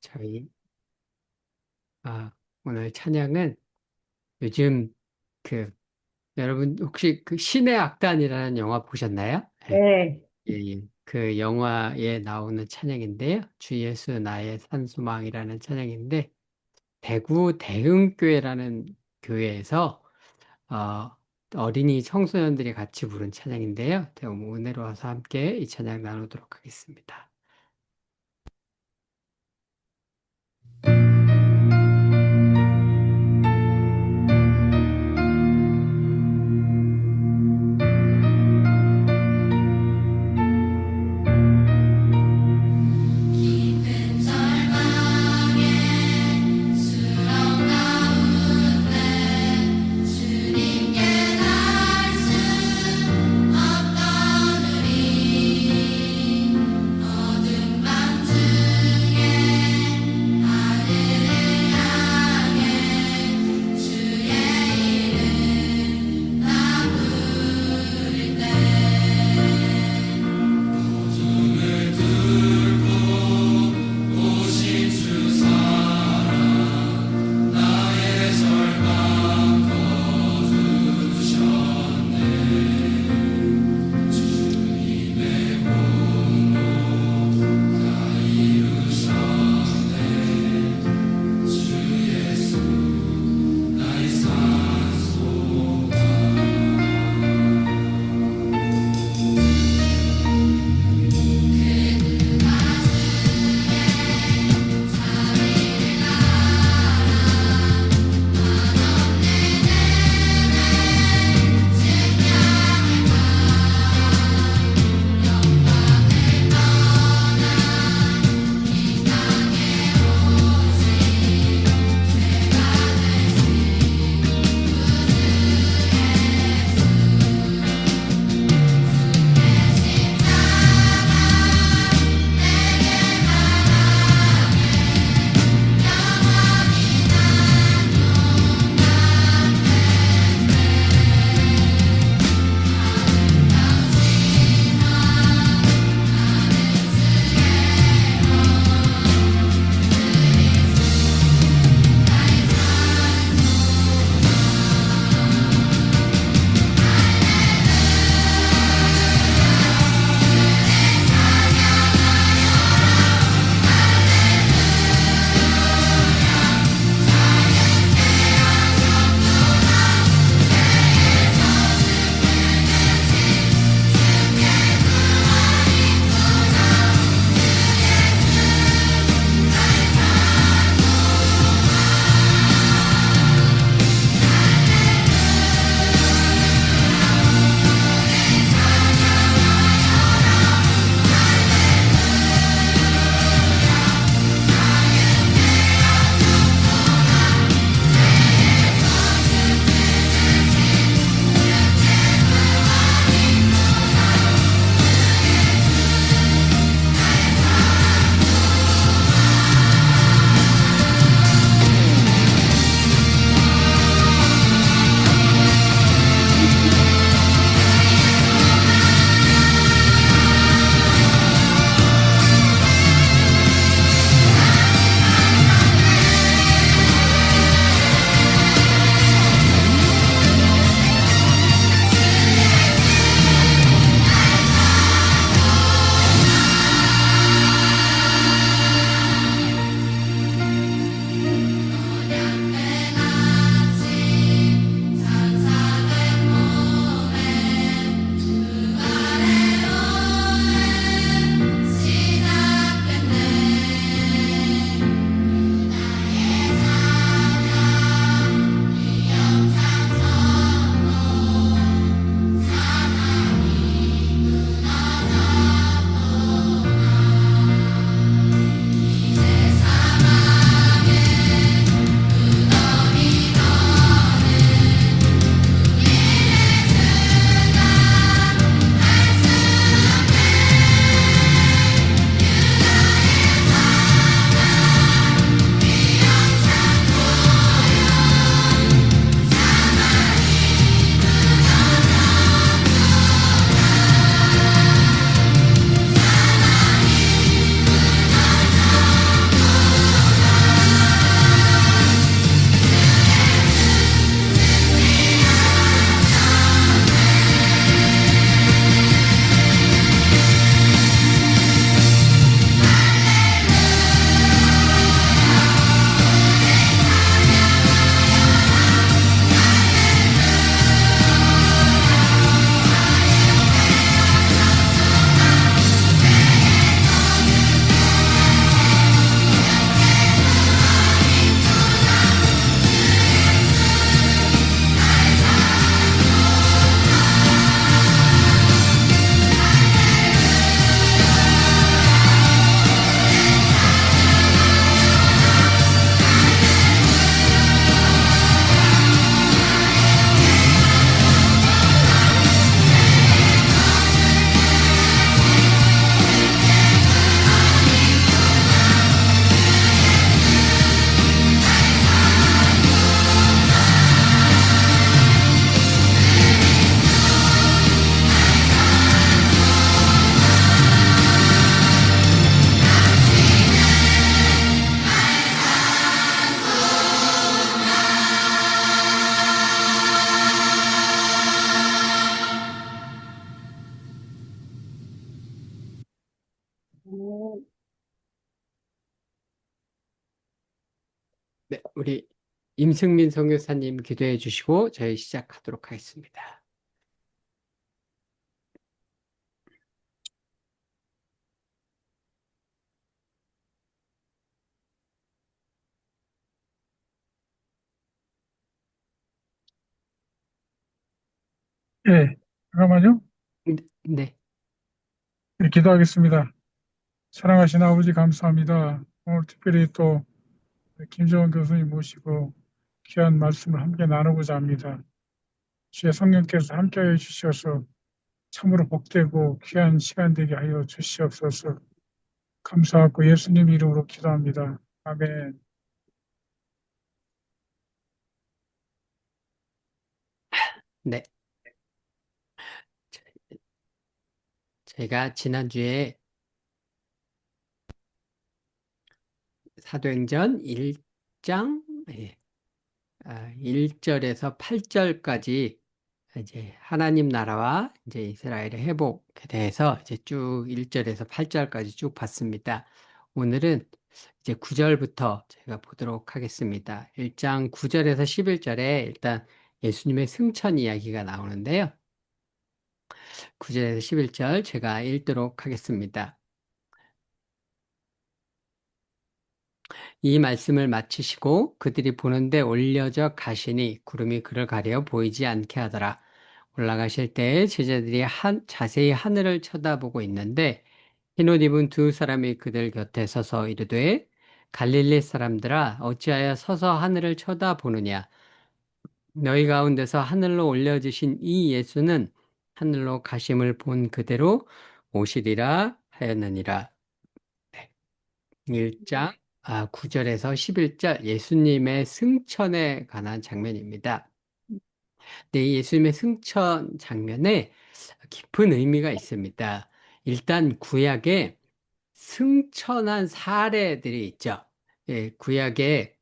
저희 아, 오늘 찬양은 요즘 그 여러분 혹시 그 신의 악단이라는 영화 보셨나요? 예, 네. 예, 예. 그 영화에 나오는 찬양인데요. 주 예수 나의 산소망이라는 찬양인데 대구 대흥교회라는 교회에서 어, 어린이 청소년들이 같이 부른 찬양인데요. 은혜로 와서 함께 이 찬양 나누도록 하겠습니다. 깊은 절망에 수렁 가운데 주님께 말씀 없거누리 네, 우리 임승민 선교사님 기도해 주시고 저희 시작하도록 하겠습니다. 예, 잠깐만요. 네, 예, 기도하겠습니다. 사랑하신 아버지 감사합니다. 오늘 특별히 또 김정은 교수님 모시고 귀한 말씀을 함께 나누고자 합니다. 주의 성령께서 함께해 주셔서 참으로 복되고 귀한 시간 되게 하여 주시옵소서. 감사하고 예수님 이름으로 기도합니다. 아멘. 네. 제가 지난주에 사도행전 1장 1절에서 8절까지 이제 하나님 나라와 이제 이스라엘의 회복에 대해서 이제 쭉 1절에서 8절까지 쭉 봤습니다. 오늘은 이제 9절부터 제가 보도록 하겠습니다. 1장 9절에서 11절에 일단 예수님의 승천 이야기가 나오는데요. 9절에서 11절 제가 읽도록 하겠습니다. 이 말씀을 마치시고 그들이 보는데 올려져 가시니 구름이 그를 가려 보이지 않게 하더라. 올라가실 때에 제자들이 자세히 하늘을 쳐다보고 있는데 흰옷 입은 두 사람이 그들 곁에 서서 이르되 갈릴리 사람들아 어찌하여 서서 하늘을 쳐다보느냐 너희 가운데서 하늘로 올려지신 이 예수는 하늘로 가심을 본 그대로 오시리라 하였느니라. 네. 1장 9절에서 11절 예수님의 승천에 관한 장면입니다. 네, 예수님의 승천 장면에 깊은 의미가 있습니다. 일단 구약에 승천한 사례들이 있죠. 예, 구약에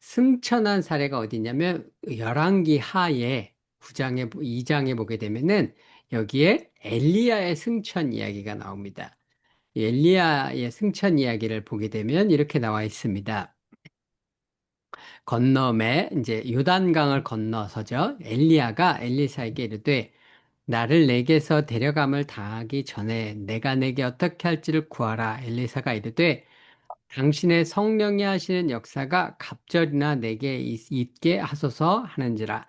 승천한 사례가 어디냐면 열왕기 하에 9장에 2장에 보게 되면은 여기에 엘리야의 승천 이야기가 나옵니다. 엘리야의 승천 이야기를 보게 되면 이렇게 나와 있습니다. 건너매 이제 요단강을 건너서죠. 엘리야가 엘리사에게 이르되 나를 내게서 데려감을 당하기 전에 내가 내게 어떻게 할지를 구하라. 엘리사가 이르되 당신의 성령이 하시는 역사가 갑절이나 내게 있게 하소서 하는지라.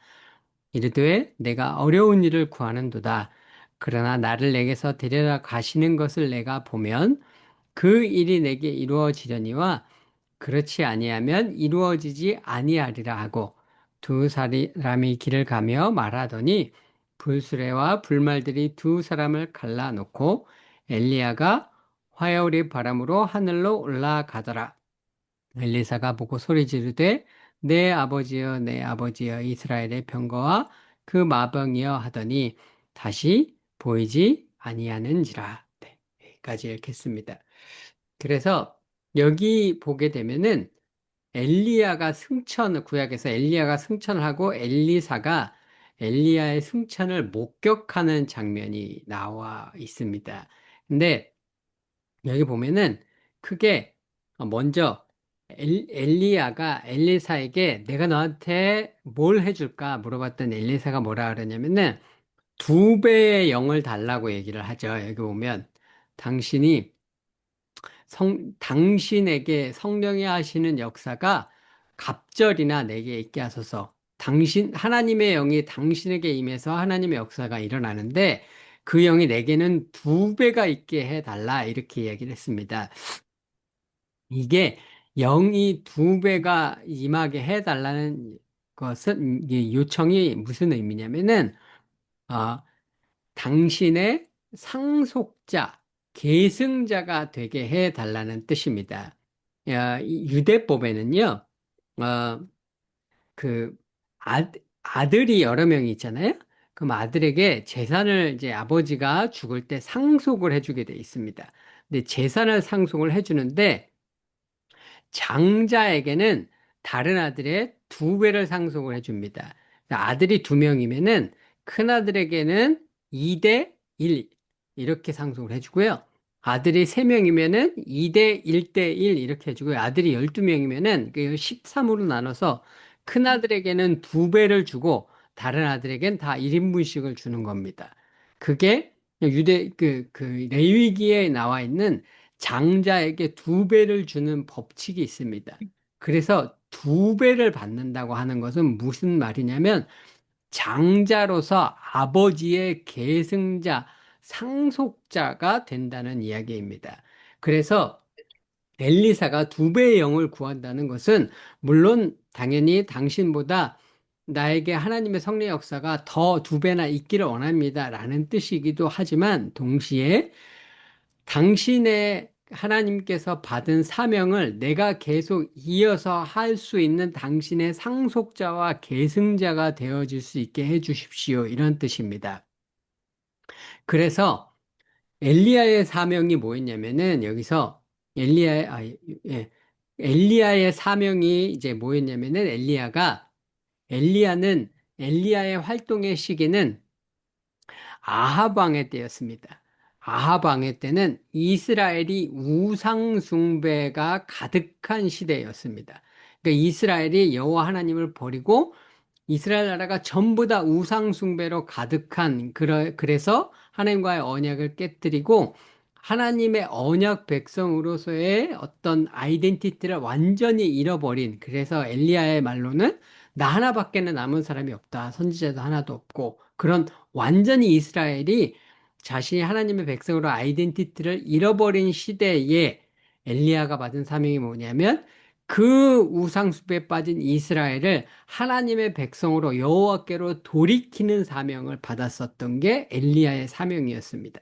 이르되 내가 어려운 일을 구하는도다. 그러나 나를 내게서 데려다 가시는 것을 내가 보면 그 일이 내게 이루어지려니와 그렇지 아니하면 이루어지지 아니하리라 하고 두 사람이 길을 가며 말하더니 불수레와 불말들이 두 사람을 갈라놓고 엘리야가 화요리 바람으로 하늘로 올라가더라. 엘리사가 보고 소리 지르되 내 아버지여 내 아버지여 이스라엘의 병거와 그 마병이여 하더니 다시 보이지 아니하는지라. 네, 여기까지 읽겠습니다. 그래서 여기 보게 되면은 구약에서 엘리야가 승천을 하고 엘리사가 엘리야의 승천을 목격하는 장면이 나와 있습니다. 근데 여기 보면은 크게 먼저 엘리야가 엘리사에게 내가 너한테 뭘 해줄까 물어봤더니 엘리사가 뭐라 그러냐면은 2배의 영을 달라고 얘기를 하죠. 여기 보면 당신이 당신에게 성령이 하시는 역사가 갑절이나 내게 있게 하소서. 하나님의 영이 당신에게 임해서 하나님의 역사가 일어나는데 그 영이 내게는 2배가 있게 해달라. 이렇게 얘기를 했습니다. 이게 영이 2배가 임하게 해달라는 것은, 이 요청이 무슨 의미냐면은, 어, 당신의 상속자, 계승자가 되게 해달라는 뜻입니다. 이 유대법에는요, 어, 그, 아들이 여러 명이 있잖아요? 그럼 아들에게 재산을 이제 아버지가 죽을 때 상속을 해주게 돼 있습니다. 근데 재산을 상속을 해주는데, 장자에게는 다른 아들의 2배를 상속을 해줍니다. 아들이 2명이면은 큰 아들에게는 2대 1 이렇게 상속을 해주고요. 아들이 3명이면은 2대 1대 1 이렇게 해주고 아들이 12명이면은 13으로 나눠서 큰 아들에게는 2배를 주고 다른 아들에겐 다 1인분씩을 주는 겁니다. 그게 그 레위기에 나와 있는 장자에게 2배를 주는 법칙이 있습니다. 그래서 2배를 받는다고 하는 것은 무슨 말이냐면 장자로서 아버지의 계승자, 상속자가 된다는 이야기입니다. 그래서 엘리사가 2배의 영을 구한다는 것은 물론 당연히 당신보다 나에게 하나님의 성령 역사가 더 2배나 있기를 원합니다. 라는 뜻이기도 하지만 동시에 당신의 하나님께서 받은 사명을 내가 계속 이어서 할 수 있는 당신의 상속자와 계승자가 되어질 수 있게 해 주십시오. 이런 뜻입니다. 그래서 엘리야의 사명이 뭐였냐면은 여기서 예. 엘리야의 사명이 이제 뭐였냐면은 엘리야는 엘리야의 활동의 시기는 아합 왕의 때였습니다. 아합 왕의 때는 이스라엘이 우상 숭배가 가득한 시대였습니다. 그러니까 이스라엘이 여호와 하나님을 버리고 이스라엘 나라가 전부 다 우상 숭배로 가득한 그래서 하나님과의 언약을 깨뜨리고 하나님의 언약 백성으로서의 어떤 아이덴티티를 완전히 잃어버린 그래서 엘리야의 말로는 나 하나밖에는 남은 사람이 없다. 선지자도 하나도 없고 그런 완전히 이스라엘이 자신이 하나님의 백성으로 아이덴티티를 잃어버린 시대에 엘리야가 받은 사명이 뭐냐면 그 우상숭배에 빠진 이스라엘을 하나님의 백성으로 여호와께로 돌이키는 사명을 받았었던 게 엘리야의 사명이었습니다.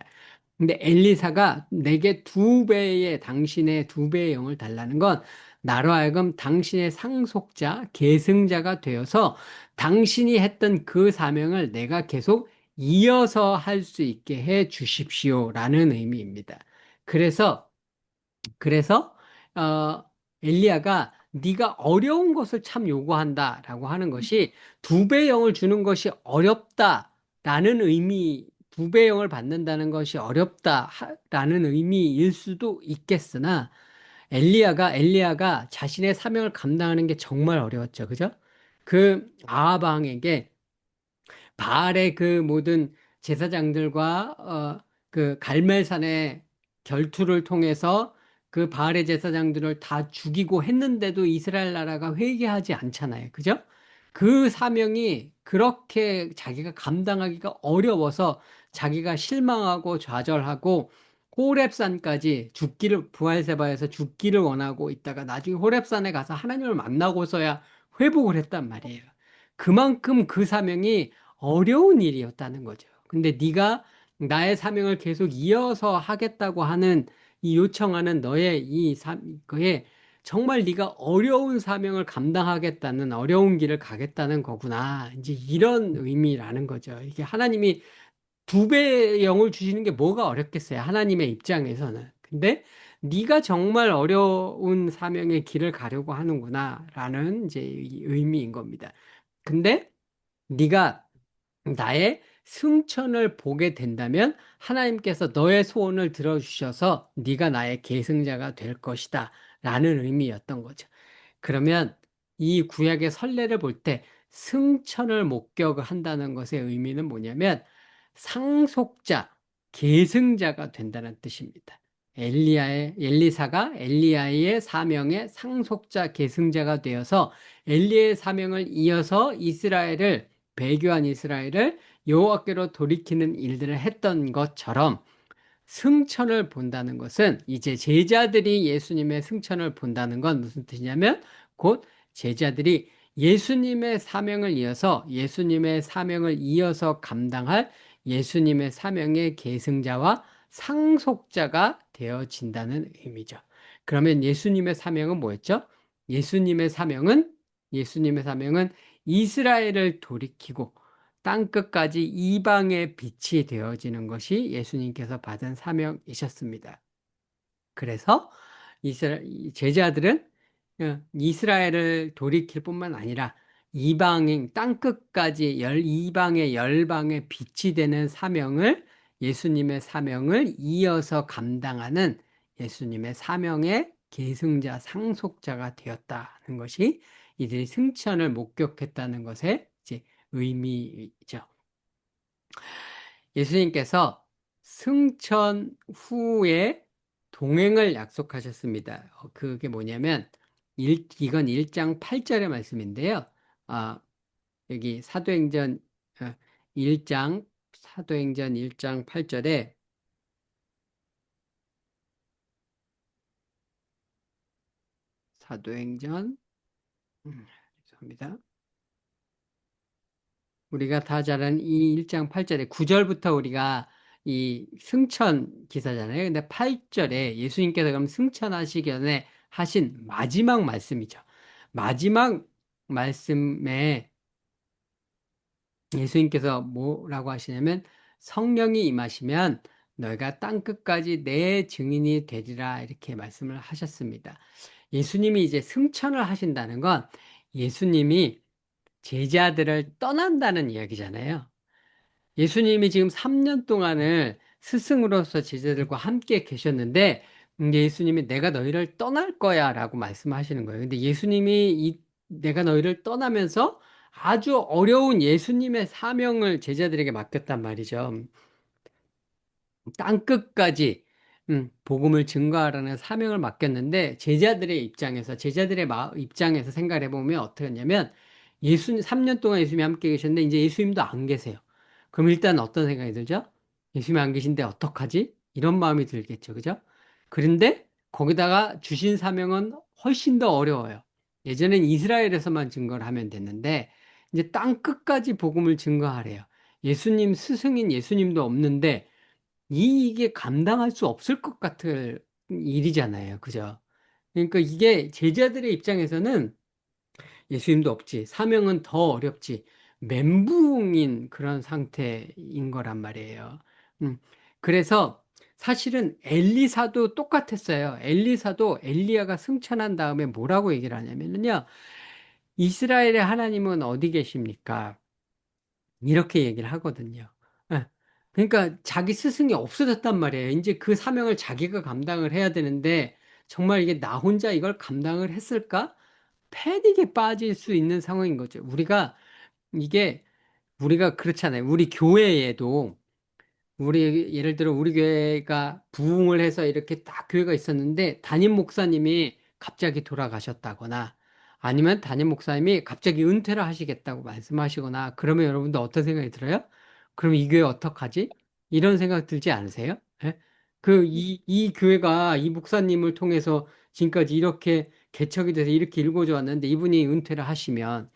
근데 엘리사가 내게 2배의 당신의 2배의 영을 달라는 건 나로 하여금 당신의 상속자, 계승자가 되어서 당신이 했던 그 사명을 내가 계속 이어서 할 수 있게 해 주십시오라는 의미입니다. 그래서 그래서 어, 엘리야가 네가 어려운 것을 참 요구한다라고 하는 것이 2배 영을 주는 것이 어렵다라는 의미, 2배 영을 받는다는 것이 어렵다라는 의미일 수도 있겠으나 엘리야가 자신의 사명을 감당하는 게 정말 어려웠죠, 그죠? 그 아합 왕에게 바알의 그 모든 제사장들과 그 갈멜산의 결투를 통해서 그 바알의 제사장들을 다 죽이고 했는데도 이스라엘 나라가 회개하지 않잖아요. 그죠? 그 사명이 그렇게 자기가 감당하기가 어려워서 자기가 실망하고 좌절하고 호렙산까지 부활세바에서 죽기를 원하고 있다가 나중에 호렙산에 가서 하나님을 만나고서야 회복을 했단 말이에요. 그만큼 그 사명이 어려운 일이었다는 거죠. 근데 네가 나의 사명을 계속 이어서 하겠다고 하는 이 요청하는 너의 그에 정말 네가 어려운 사명을 감당하겠다는 어려운 길을 가겠다는 거구나. 이제 이런 의미라는 거죠. 이게 하나님이 2배의 영을 주시는 게 뭐가 어렵겠어요. 하나님의 입장에서는. 근데 네가 정말 어려운 사명의 길을 가려고 하는구나라는 이제 이 의미인 겁니다. 근데 네가 나의 승천을 보게 된다면 하나님께서 너의 소원을 들어주셔서 네가 나의 계승자가 될 것이다 라는 의미였던 거죠. 그러면 이 구약의 선례를 볼 때 승천을 목격한다는 것의 의미는 뭐냐면 상속자, 계승자가 된다는 뜻입니다. 엘리사가 엘리야의 사명의 상속자, 계승자가 되어서 엘리야의 사명을 이어서 배교한 이스라엘을 여호와께로 돌이키는 일들을 했던 것처럼 승천을 본다는 것은 이제 제자들이 예수님의 승천을 본다는 건 무슨 뜻이냐면 곧 제자들이 예수님의 사명을 이어서 감당할 예수님의 사명의 계승자와 상속자가 되어진다는 의미죠. 그러면 예수님의 사명은 뭐였죠? 예수님의 사명은 이스라엘을 돌이키고 땅끝까지 이방의 빛이 되어지는 것이 예수님께서 받은 사명이셨습니다. 그래서 제자들은 이스라엘을 돌이킬 뿐만 아니라 이방인 땅끝까지 이방의 열방의 빛이 되는 사명을 예수님의 사명을 이어서 감당하는 예수님의 사명의 계승자, 상속자가 되었다는 것이 이들이 승천을 목격했다는 것의 이제 의미죠. 예수님께서 승천 후에 동행을 약속하셨습니다. 그게 뭐냐면 이건 1장 8절의 말씀인데요. 여기 어, 1장 사도행전 1장 8절에 사도행전 죄송합니다. 우리가 다 잘 아는 이 1장 8절에 9절부터 우리가 이 승천 기사잖아요. 근데 8절에 예수님께서 그럼 승천하시기 전에 하신 마지막 말씀이죠. 마지막 말씀에 예수님께서 뭐라고 하시냐면 성령이 임하시면 너희가 땅 끝까지 내 증인이 되리라 이렇게 말씀을 하셨습니다. 예수님이 이제 승천을 하신다는 건 예수님이 제자들을 떠난다는 이야기잖아요. 예수님이 지금 3년 동안을 스승으로서 제자들과 함께 계셨는데 이제 예수님이 내가 너희를 떠날 거야 라고 말씀하시는 거예요. 근데 예수님이 내가 너희를 떠나면서 아주 어려운 예수님의 사명을 제자들에게 맡겼단 말이죠. 땅 끝까지 복음을 증거하라는 사명을 맡겼는데 제자들의 입장에서 생각을 해보면 어떻게 했냐면 3년 동안 예수님이 함께 계셨는데 이제 예수님도 안 계세요. 그럼 일단 어떤 생각이 들죠? 예수님이 안 계신데 어떡하지? 이런 마음이 들겠죠. 그죠? 그런데 거기다가 주신 사명은 훨씬 더 어려워요. 예전엔 이스라엘에서만 증거를 하면 됐는데 이제 땅 끝까지 복음을 증거하래요. 예수님 스승인 예수님도 없는데 이게 감당할 수 없을 것 같은 일이잖아요. 그죠? 그러니까 이게 제자들의 입장에서는 예수님도 없지, 사명은 더 어렵지, 멘붕인 그런 상태인 거란 말이에요. 그래서 사실은 엘리사도 똑같았어요. 엘리사도 엘리야가 승천한 다음에 뭐라고 얘기를 하냐면요. 이스라엘의 하나님은 어디 계십니까? 이렇게 얘기를 하거든요. 예. 그러니까 자기 스승이 없어졌단 말이에요. 이제 그 사명을 자기가 감당을 해야 되는데 정말 이게 나 혼자 이걸 감당을 했을까? 패닉에 빠질 수 있는 상황인 거죠. 우리가 그렇잖아요. 우리 교회에도 예를 들어 우리 교회가 부흥을 해서 이렇게 딱 교회가 있었는데 담임 목사님이 갑자기 돌아가셨다거나 아니면 담임 목사님이 갑자기 은퇴를 하시겠다고 말씀하시거나 그러면 여러분도 어떤 생각이 들어요? 그럼 이 교회 어떡하지? 이런 생각 들지 않으세요? 예? 이 교회가 이 목사님을 통해서 지금까지 이렇게 개척이 돼서 이렇게 일궈져 왔는데 이분이 은퇴를 하시면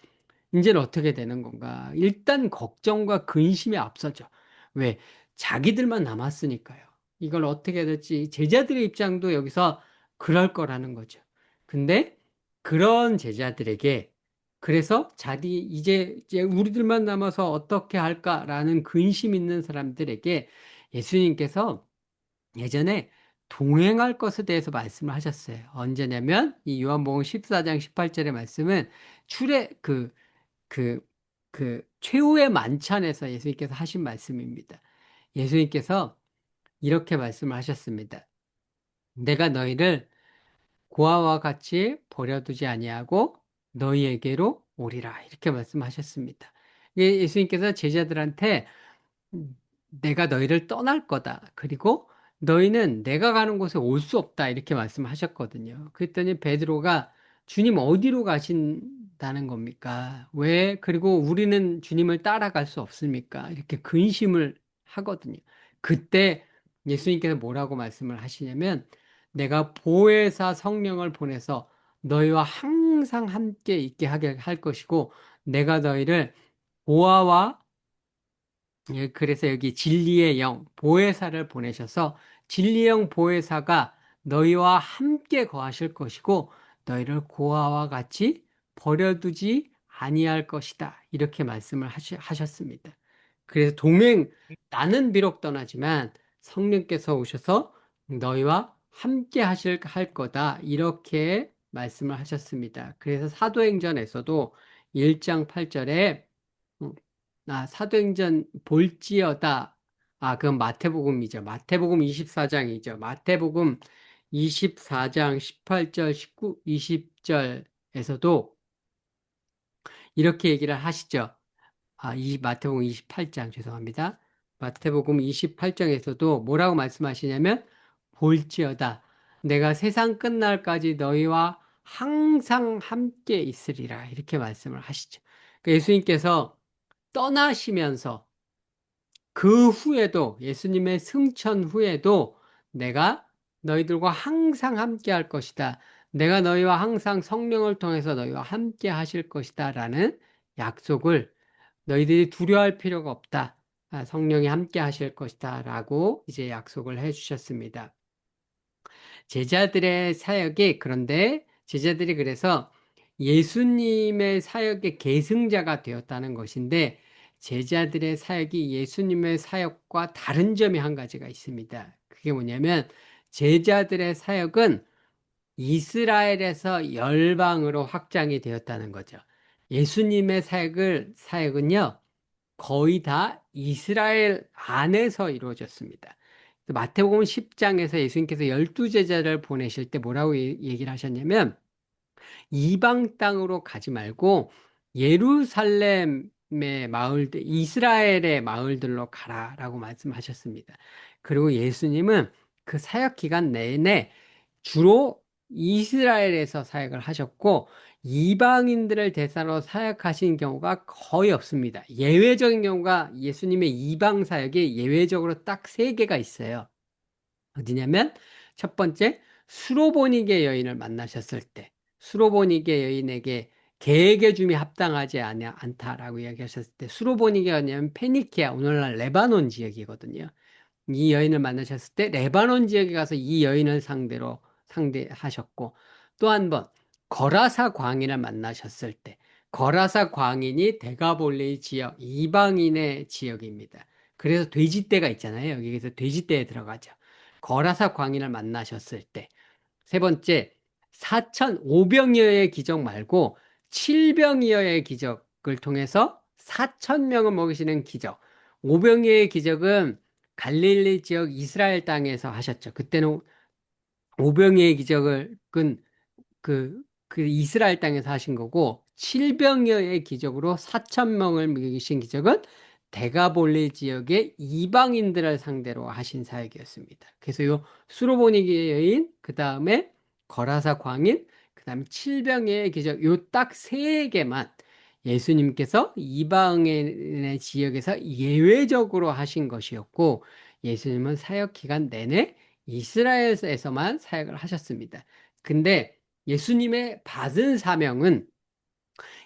이제는 어떻게 되는 건가? 일단 걱정과 근심에 앞서죠. 왜? 자기들만 남았으니까요. 이걸 어떻게 해야 될지 제자들의 입장도 여기서 그럴 거라는 거죠. 근데 그런 제자들에게 그래서 이제 우리들만 남아서 어떻게 할까라는 근심 있는 사람들에게 예수님께서 예전에 동행할 것에 대해서 말씀을 하셨어요. 언제냐면 이 요한복음 14장 18절의 말씀은 출애 그, 최후의 만찬에서 예수님께서 하신 말씀입니다. 예수님께서 이렇게 말씀을 하셨습니다. 내가 너희를 고아와 같이 버려두지 아니하고 너희에게로 오리라. 이렇게 말씀하셨습니다. 예수님께서 제자들한테 내가 너희를 떠날 거다. 그리고 너희는 내가 가는 곳에 올 수 없다. 이렇게 말씀하셨거든요. 그랬더니 베드로가 주님 어디로 가신다는 겁니까? 왜? 그리고 우리는 주님을 따라갈 수 없습니까? 이렇게 근심을 하거든요. 그때 예수님께서 뭐라고 말씀을 하시냐면 내가 보혜사 성령을 보내서 너희와 항상 함께 있게 하게 할 것이고 내가 너희를 보아와 예, 그래서 여기 진리의 영, 보혜사를 보내셔서 진리의 영 보혜사가 너희와 함께 거하실 것이고 너희를 고아와 같이 버려두지 아니할 것이다. 이렇게 말씀을 하셨습니다. 그래서 나는 비록 떠나지만 성령께서 오셔서 너희와 함께 할 거다. 이렇게 말씀을 하셨습니다. 그래서 사도행전에서도 1장 8절에 사도행전 볼지어다 그건 마태복음이죠. 마태복음 24장이죠. 마태복음 24장 18절, 19, 20절에서도 이렇게 얘기를 하시죠. 이 마태복음 28장 죄송합니다. 마태복음 28장에서도 뭐라고 말씀하시냐면 볼지어다 내가 세상 끝날까지 너희와 항상 함께 있으리라 이렇게 말씀을 하시죠. 그러니까 예수님께서 떠나시면서 그 후에도 예수님의 승천 후에도 내가 너희들과 항상 함께 할 것이다. 내가 너희와 항상 성령을 통해서 너희와 함께 하실 것이다 라는 약속을 너희들이 두려워할 필요가 없다. 성령이 함께 하실 것이다. 라고 이제 약속을 해 주셨습니다. 제자들의 사역이 그런데 제자들이 그래서 예수님의 사역의 계승자가 되었다는 것인데 제자들의 사역이 예수님의 사역과 다른 점이 한 가지가 있습니다. 그게 뭐냐면 제자들의 사역은 이스라엘에서 열방으로 확장이 되었다는 거죠. 예수님의 사역은요, 거의 다 이스라엘 안에서 이루어졌습니다. 마태복음 10장에서 예수님께서 12제자를 보내실 때 뭐라고 얘기를 하셨냐면 이방 땅으로 가지 말고 예루살렘의 마을들, 이스라엘의 마을들로 가라라고 말씀하셨습니다. 그리고 예수님은 그 사역 기간 내내 주로 이스라엘에서 사역을 하셨고 이방인들을 대상으로 사역하신 경우가 거의 없습니다. 예외적인 경우가 예수님의 이방 사역이 예외적으로 딱 3개가 있어요. 어디냐면 첫 번째 수로보니게 여인을 만나셨을 때 수로보니게 여인에게 계획의 줌이 합당하지 않다라고 이야기하셨을 때 수로보니게가 아니면 페니키아 오늘날 레바논 지역이거든요. 이 여인을 만나셨을 때 레바논 지역에 가서 이 여인을 상대하셨고 또 한 번 거라사 광인을 만나셨을 때 거라사 광인이 데가볼리 지역 이방인의 지역입니다. 그래서 돼지떼가 있잖아요. 여기에서 돼지떼에 들어가죠. 거라사 광인을 만나셨을 때 세 번째 4,500여의 기적 말고 700여의 기적을 통해서 4,000명을 먹이시는 기적 500여의 기적은 갈릴리 지역 이스라엘 땅에서 하셨죠. 그때는 오병이의 기적은 그 이스라엘 땅에서 하신 거고 700여의 기적으로 4,000명을 먹이신 기적은 데가볼리 지역의 이방인들을 상대로 하신 사역이었습니다. 그래서 요 수로보니게 여인, 그 다음에 거라사 광인, 그 다음에 700여의 기적 요 딱 3개만 예수님께서 이방인의 지역에서 예외적으로 하신 것이었고 예수님은 사역 기간 내내 이스라엘에서만 사역을 하셨습니다. 근데 예수님의 받은 사명은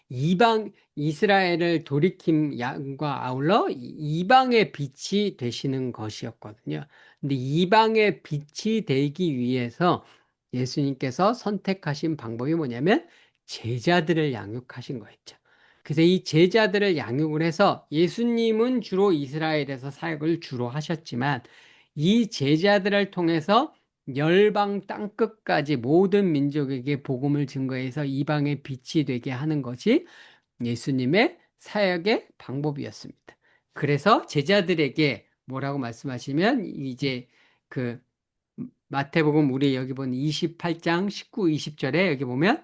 이방 이스라엘을 돌이킴 양과 아울러 이방의 빛이 되시는 것이었거든요. 근데 이방의 빛이 되기 위해서 예수님께서 선택하신 방법이 뭐냐면 제자들을 양육하신 거였죠. 그래서 이 제자들을 양육을 해서 예수님은 주로 이스라엘에서 사역을 주로 하셨지만 이 제자들을 통해서 열방 땅끝까지 모든 민족에게 복음을 증거해서 이방의 빛이 되게 하는 것이 예수님의 사역의 방법이었습니다. 그래서 제자들에게 뭐라고 말씀하시면 이제 그 마태복음 우리 여기 보면 28장 19, 20절에 여기 보면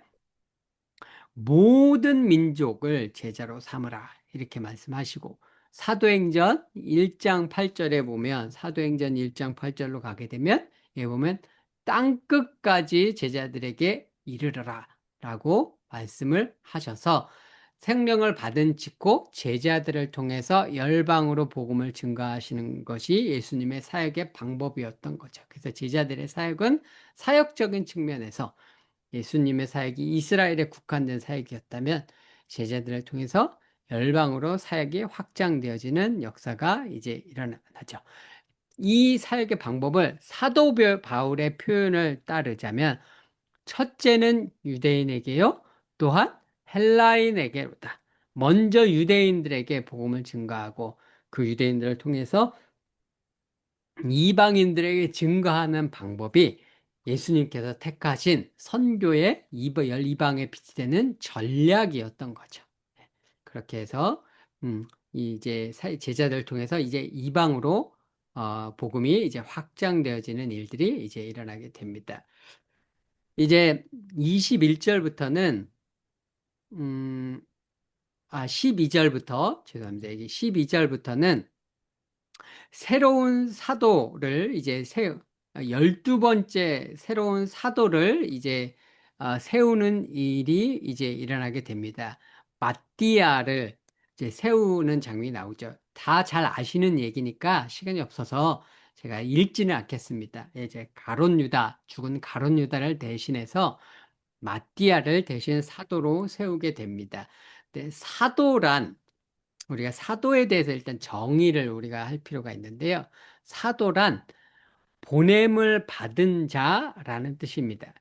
모든 민족을 제자로 삼으라 이렇게 말씀하시고 사도행전 1장 8절에 보면 사도행전 1장 8절로 가게 되면 여기 보면 땅끝까지 제자들에게 이르러라 라고 말씀을 하셔서 생명을 받은 직후 제자들을 통해서 열방으로 복음을 증가하시는 것이 예수님의 사역의 방법이었던 거죠. 그래서 제자들의 사역은 사역적인 측면에서 예수님의 사역이 이스라엘에 국한된 사역이었다면 제자들을 통해서 열방으로 사역이 확장되어지는 역사가 이제 일어나죠. 이 사역의 방법을 사도 바울의 표현을 따르자면 첫째는 유대인에게요. 또한 헬라인에게로다. 먼저 유대인들에게 복음을 증가하고 그 유대인들을 통해서 이방인들에게 증거하는 방법이 예수님께서 택하신 선교의 이방의 빛이 되는 전략이었던 거죠. 그렇게 해서 이제 제자들을 통해서 이제 이방으로 복음이 이제 확장되어지는 일들이 이제 일어나게 됩니다. 이제 21절부터는 12절부터 죄송합니다. 이게 12절부터는 새로운 사도를 이제 12번째 새로운 사도를 이제 세우는 일이 이제 일어나게 됩니다. 마띠아를 이제 세우는 장면이 나오죠. 다 잘 아시는 얘기니까 시간이 없어서 제가 읽지는 않겠습니다. 이제 가룟 유다, 죽은 가룟 유다를 대신해서 마띠아를 대신 사도로 세우게 됩니다. 근데 사도란 우리가 사도에 대해서 일단 정의를 우리가 할 필요가 있는데요. 사도란 보냄을 받은 자라는 뜻입니다.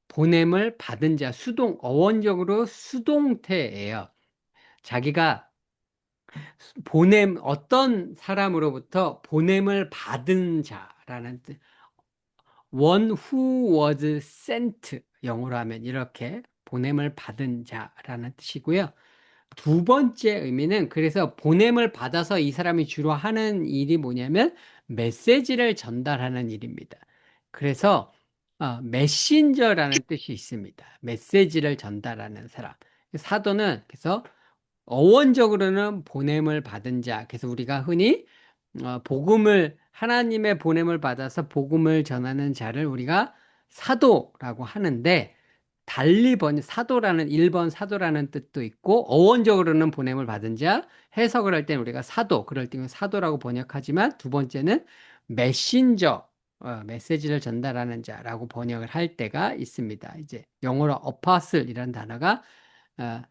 보냄을 받은 자, 어원적으로 수동태예요. 자기가 어떤 사람으로부터 보냄을 받은 자라는 뜻. One who was sent, 영어로 하면 이렇게 보냄을 받은 자라는 뜻이고요. 두 번째 의미는 그래서 보냄을 받아서 이 사람이 주로 하는 일이 뭐냐면 메시지를 전달하는 일입니다. 그래서 메신저라는 뜻이 있습니다. 메시지를 전달하는 사람. 사도는 그래서 어원적으로는 보냄을 받은 자. 그래서 우리가 흔히 하나님의 보냄을 받아서 복음을 전하는 자를 우리가 사도라고 하는데, 달리 사도라는 1번 사도라는 뜻도 있고, 어원적으로는 보냄을 받은 자, 해석을 할 때는 우리가 그럴 때는 사도라고 번역하지만, 두 번째는 메신저, 메시지를 전달하는 자라고 번역을 할 때가 있습니다. 이제 영어로 apostle이라는 단어가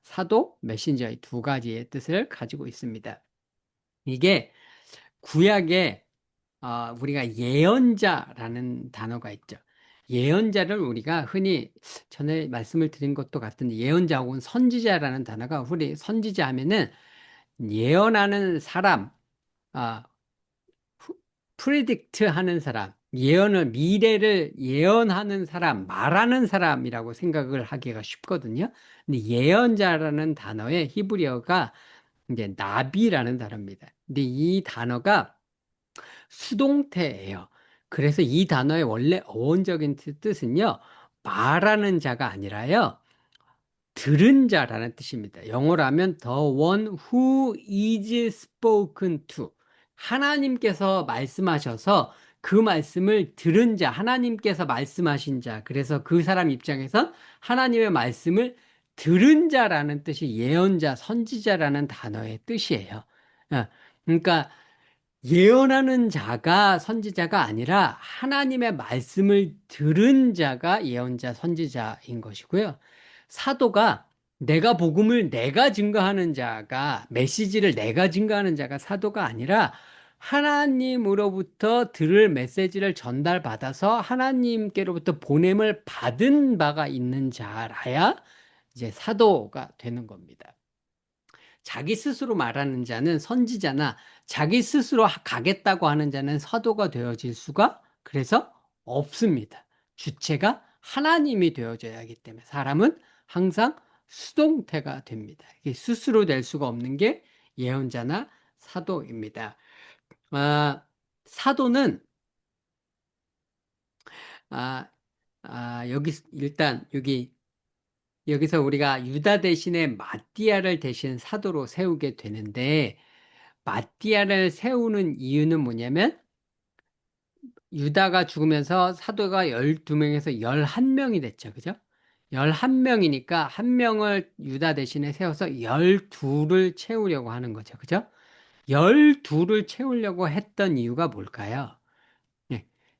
사도, 메신저 이 두 가지의 뜻을 가지고 있습니다. 이게 구약에 우리가 예언자라는 단어가 있죠. 예언자를 우리가 흔히 전에 말씀을 드린 것도 같은데, 예언자 혹은 선지자라는 단어가 우리 선지자 하면은 예언하는 사람, 프리딕트 하는 사람, 미래를 예언하는 사람, 말하는 사람이라고 생각을 하기가 쉽거든요. 근데 예언자라는 단어의 히브리어가 이제 나비라는 단어입니다. 근데 이 단어가 수동태예요. 그래서 이 단어의 원래 어원적인 뜻은요, 말하는 자가 아니라요, 들은 자라는 뜻입니다. 영어로 하면 the one who is spoken to. 하나님께서 말씀하셔서 그 말씀을 들은 자, 하나님께서 말씀하신 자. 그래서 그 사람 입장에선 하나님의 말씀을 들은 자라는 뜻이 예언자, 선지자라는 단어의 뜻이에요. 그러니까 예언하는 자가 선지자가 아니라 하나님의 말씀을 들은 자가 예언자, 선지자인 것이고요. 사도가 내가 증거하는 자가, 메시지를 내가 증거하는 자가 사도가 아니라 하나님으로부터 들을 메시지를 전달받아서 하나님께로부터 보냄을 받은 바가 있는 자라야 이제 사도가 되는 겁니다. 자기 스스로 말하는 자는 선지자나 자기 스스로 가겠다고 하는 자는 사도가 되어질 수가 그래서 없습니다. 주체가 하나님이 되어져야 하기 때문에 사람은 항상 수동태가 됩니다. 이게 스스로 될 수가 없는 게 예언자나 사도입니다. 사도는 여기서 우리가 유다 대신에 마띠아를 대신 사도로 세우게 되는데, 마띠아를 세우는 이유는 뭐냐면 유다가 죽으면서 사도가 12명에서 11명이 됐죠. 그죠? 11명이니까 한 명을 유다 대신에 세워서 12를 채우려고 하는 거죠. 그죠? 12를 채우려고 했던 이유가 뭘까요?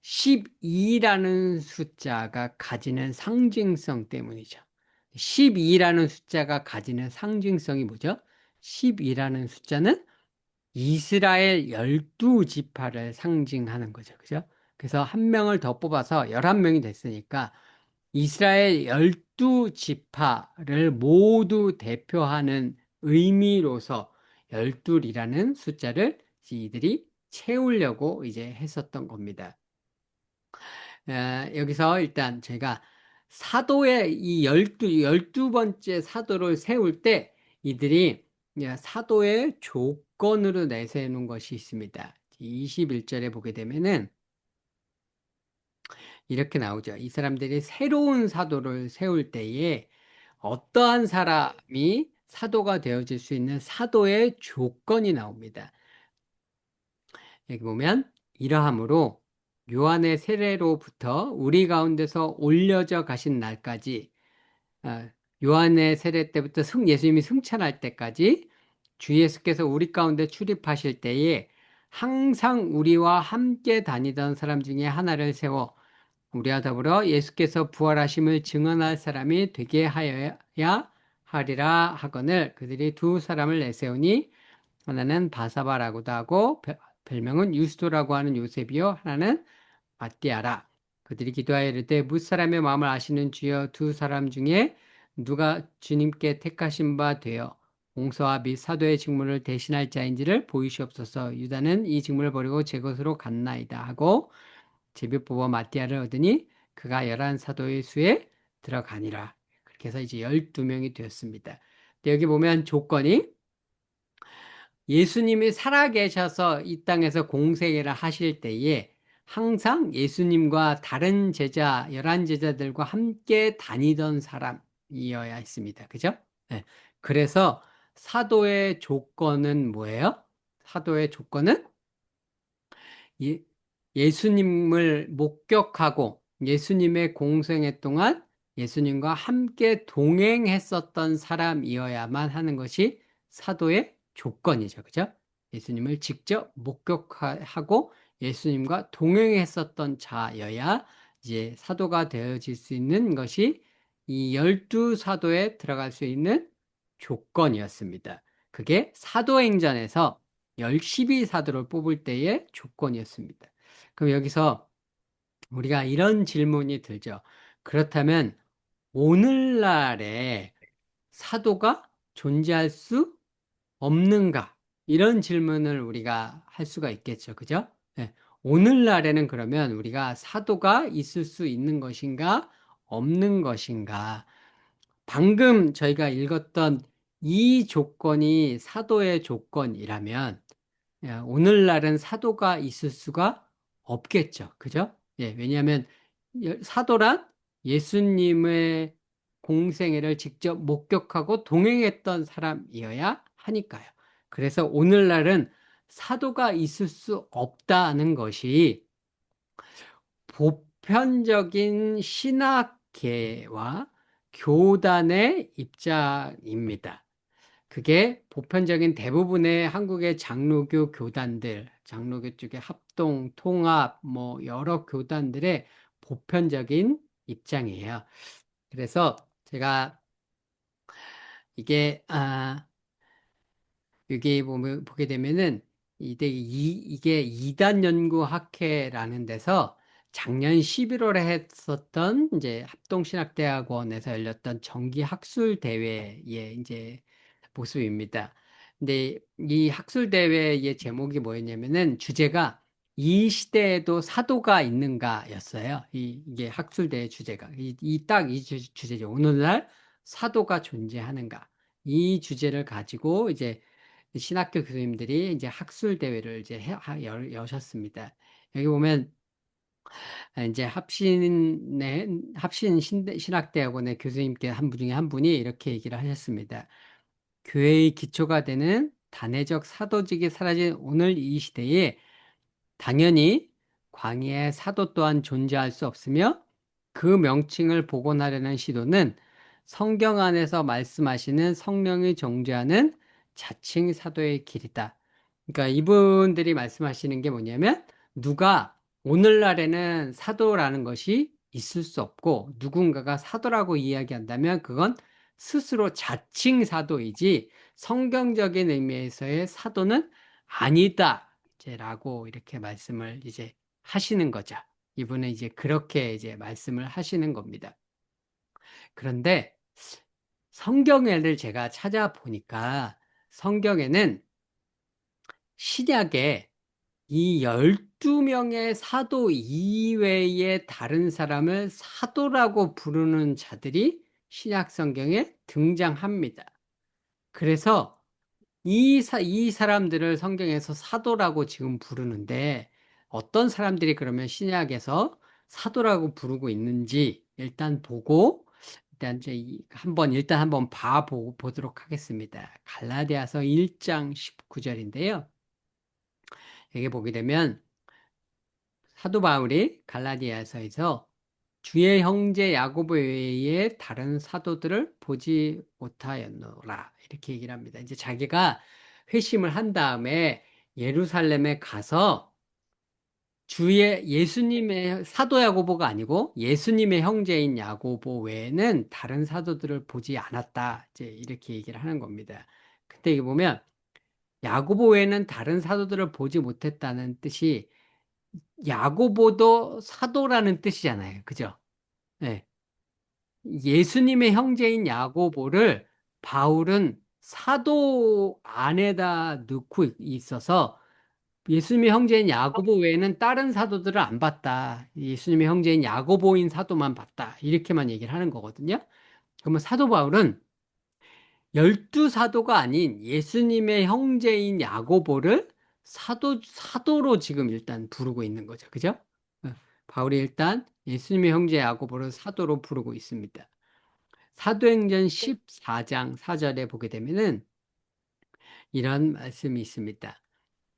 12라는 숫자가 가지는 상징성 때문이죠. 12라는 숫자가 가지는 상징성이 뭐죠? 12라는 숫자는 이스라엘 12지파를 상징하는 거죠. 그죠? 그래서 한 명을 더 뽑아서 11명이 됐으니까 이스라엘 12지파를 모두 대표하는 의미로서 12이라는 숫자를 이들이 채우려고 이제 했었던 겁니다. 여기서 일단 제가 사도의 이 12번째 사도를 세울 때 이들이 사도의 조건으로 내세우는 것이 있습니다. 21절에 보게 되면은 이렇게 나오죠. 이 사람들이 새로운 사도를 세울 때에 어떠한 사람이 사도가 되어질 수 있는 사도의 조건이 나옵니다. 여기 보면 이러함으로 요한의 세례로부터 우리 가운데서 올려져 가신 날까지, 요한의 세례 때부터 예수님이 승천할 때까지 주 예수께서 우리 가운데 출입하실 때에 항상 우리와 함께 다니던 사람 중에 하나를 세워 우리와 더불어 예수께서 부활하심을 증언할 사람이 되게 하여야 하리라 하거늘. 그들이 두 사람을 내세우니 하나는 바사바라고도 하고 별명은 유스도라고 하는 요셉이요 하나는 마띠아라. 그들이 기도하여 이르되 무사람의 마음을 아시는 주여, 두 사람 중에 누가 주님께 택하신 바 되어 공서와 및 사도의 직무를 대신할 자인지를 보이시옵소서. 유다는 이 직무를 버리고 제 것으로 갔나이다 하고 제비 뽑아 마띠아를 얻으니 그가 11사도의 수에 들어가니라. 그렇게 해서 이제 12명이 되었습니다. 근데 여기 보면 조건이 예수님이 살아계셔서 이 땅에서 공생애를 하실 때에 항상 예수님과 다른 제자, 11제자들과 함께 다니던 사람이어야 했습니다. 그죠? 네. 그래서 사도의 조건은 뭐예요? 사도의 조건은 예수님을 목격하고 예수님의 공생애 동안 예수님과 함께 동행했었던 사람이어야만 하는 것이 사도의 조건이죠. 그죠? 예수님을 직접 목격하고 예수님과 동행했었던 자여야 이제 사도가 되어질 수 있는 것이 이 12사도에 들어갈 수 있는 조건이었습니다. 그게 사도행전에서 12사도를 뽑을 때의 조건이었습니다. 그럼 여기서 우리가 이런 질문이 들죠. 그렇다면 오늘날에 사도가 존재할 수 없는가? 이런 질문을 우리가 할 수가 있겠죠. 그죠? 네. 오늘날에는 그러면 우리가 사도가 있을 수 있는 것인가? 없는 것인가? 방금 저희가 읽었던 이 조건이 사도의 조건이라면 오늘날은 사도가 있을 수가 없겠죠. 그죠? 예, 왜냐하면 사도란 예수님의 공생애를 직접 목격하고 동행했던 사람이어야 하니까요. 그래서 오늘날은 사도가 있을 수 없다는 것이 보편적인 신학계와 교단의 입장입니다. 그게 보편적인 대부분의 한국의 장로교 교단들, 장로교 쪽의 합동, 통합, 뭐 여러 교단들의 보편적인 입장이에요. 그래서 제가 이게 여기 보게 되면은 이게 이단연구학회라는 데서 작년 11월에 했었던 이제 합동신학대학원에서 열렸던 정기학술 대회의 이제 모습입니다. 근데 이 학술 대회의 제목이 뭐였냐면은 주제가 이 시대에도 사도가 있는가였어요. 이게 학술 대회 주제가 이 주제죠. 오늘날 사도가 존재하는가? 이 주제를 가지고 이제 신학교 교수님들이 이제 학술 대회를 이제 여셨습니다. 여기 보면 이제 합신 신학대학원의 교수님께 한 분 중에 한 분이 이렇게 얘기를 하셨습니다. 교회의 기초가 되는 단회적 사도직이 사라진 오늘 이 시대에 당연히 광야의 사도 또한 존재할 수 없으며 그 명칭을 복원하려는 시도는 성경 안에서 말씀하시는 성령이 존재하는 자칭 사도의 길이다. 그러니까 이분들이 말씀하시는 게 뭐냐면 누가 오늘날에는 사도라는 것이 있을 수 없고 누군가가 사도라고 이야기한다면 그건 스스로 자칭 사도이지 성경적인 의미에서의 사도는 아니다. 라고 이렇게 말씀을 이제 하시는 거죠. 이분은 이제 그렇게 이제 말씀을 하시는 겁니다. 그런데 성경을 제가 찾아보니까 성경에는 신약에 이 12명의 사도 이외의 다른 사람을 사도라고 부르는 자들이 신약 성경에 등장합니다. 그래서 이 사람들을 성경에서 사도라고 지금 부르는데 어떤 사람들이 그러면 신약에서 사도라고 부르고 있는지 일단 보고 일단 한번 보도록 하겠습니다. 갈라디아서 1장 19절인데요. 여기 보게 되면 사도 바울이 갈라디아서에서 주의 형제 야고보 외에 다른 사도들을 보지 못하였노라 이렇게 얘기를 합니다. 이제 자기가 회심을 한 다음에 예루살렘에 가서 예수님의 사도 야고보가 아니고 예수님의 형제인 야고보 외에는 다른 사도들을 보지 않았다. 이제 이렇게 얘기를 하는 겁니다. 근데 이게 보면 야고보 외에는 다른 사도들을 보지 못했다는 뜻이 야고보도 사도라는 뜻이잖아요. 그죠? 네. 예수님의 형제인 야고보를 바울은 사도 안에다 넣고 있어서 예수님의 형제인 야고보 외에는 다른 사도들을 안 봤다. 예수님의 형제인 야고보인 사도만 봤다. 이렇게만 얘기를 하는 거거든요. 그러면 사도 바울은 12사도가 아닌 예수님의 형제인 야고보를 사도로 지금 일단 부르고 있는 거죠. 그죠? 바울이 일단 예수님의 형제 야고보를 사도로 부르고 있습니다. 사도행전 14장 4절에 보게 되면은 이런 말씀이 있습니다.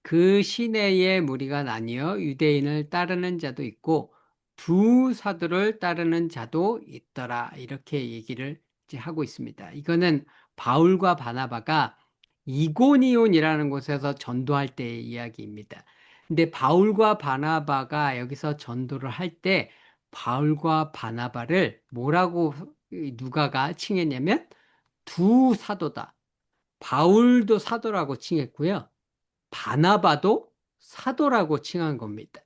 그 시내에 무리가 나뉘어 유대인을 따르는 자도 있고 두 사도를 따르는 자도 있더라. 이렇게 얘기를 이제 하고 있습니다. 이거는 바울과 바나바가 이고니온이라는 곳에서 전도할 때의 이야기입니다. 근데 바울과 바나바가 여기서 전도를 할 때 바울과 바나바를 뭐라고 누가가 칭했냐면 두 사도다. 바울도 사도라고 칭했고요. 바나바도 사도라고 칭한 겁니다.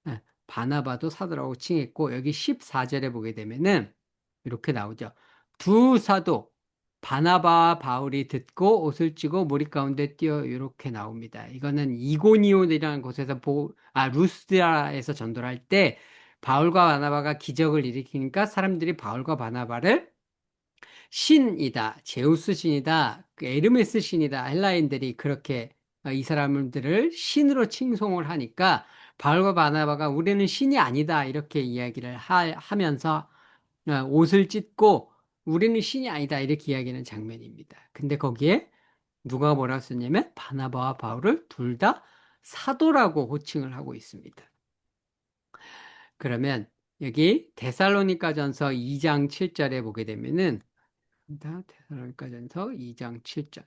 예, 바나바도 사도라고 칭했고 여기 14절에 보게 되면은 이렇게 나오죠. 두 사도 바나바와 바울이 듣고 옷을 찌고 무리 가운데 뛰어 이렇게 나옵니다. 이거는 이고니온이라는 곳에서 루스드라에서 전도를 할 때 바울과 바나바가 기적을 일으키니까 사람들이 바울과 바나바를 신이다, 제우스 신이다, 그 에르메스 신이다, 헬라인들이 그렇게 이 사람들을 신으로 칭송을 하니까 바울과 바나바가 우리는 신이 아니다 이렇게 이야기를 하면서 옷을 찢고 우리는 신이 아니다 이렇게 이야기하는 장면입니다. 근데 거기에 누가 뭐라 썼냐면 바나바와 바울을 둘 다 사도라고 호칭을 하고 있습니다. 그러면 여기 데살로니가전서 2장 7절에 보게 되면은 데살로니가전서 2장 7절.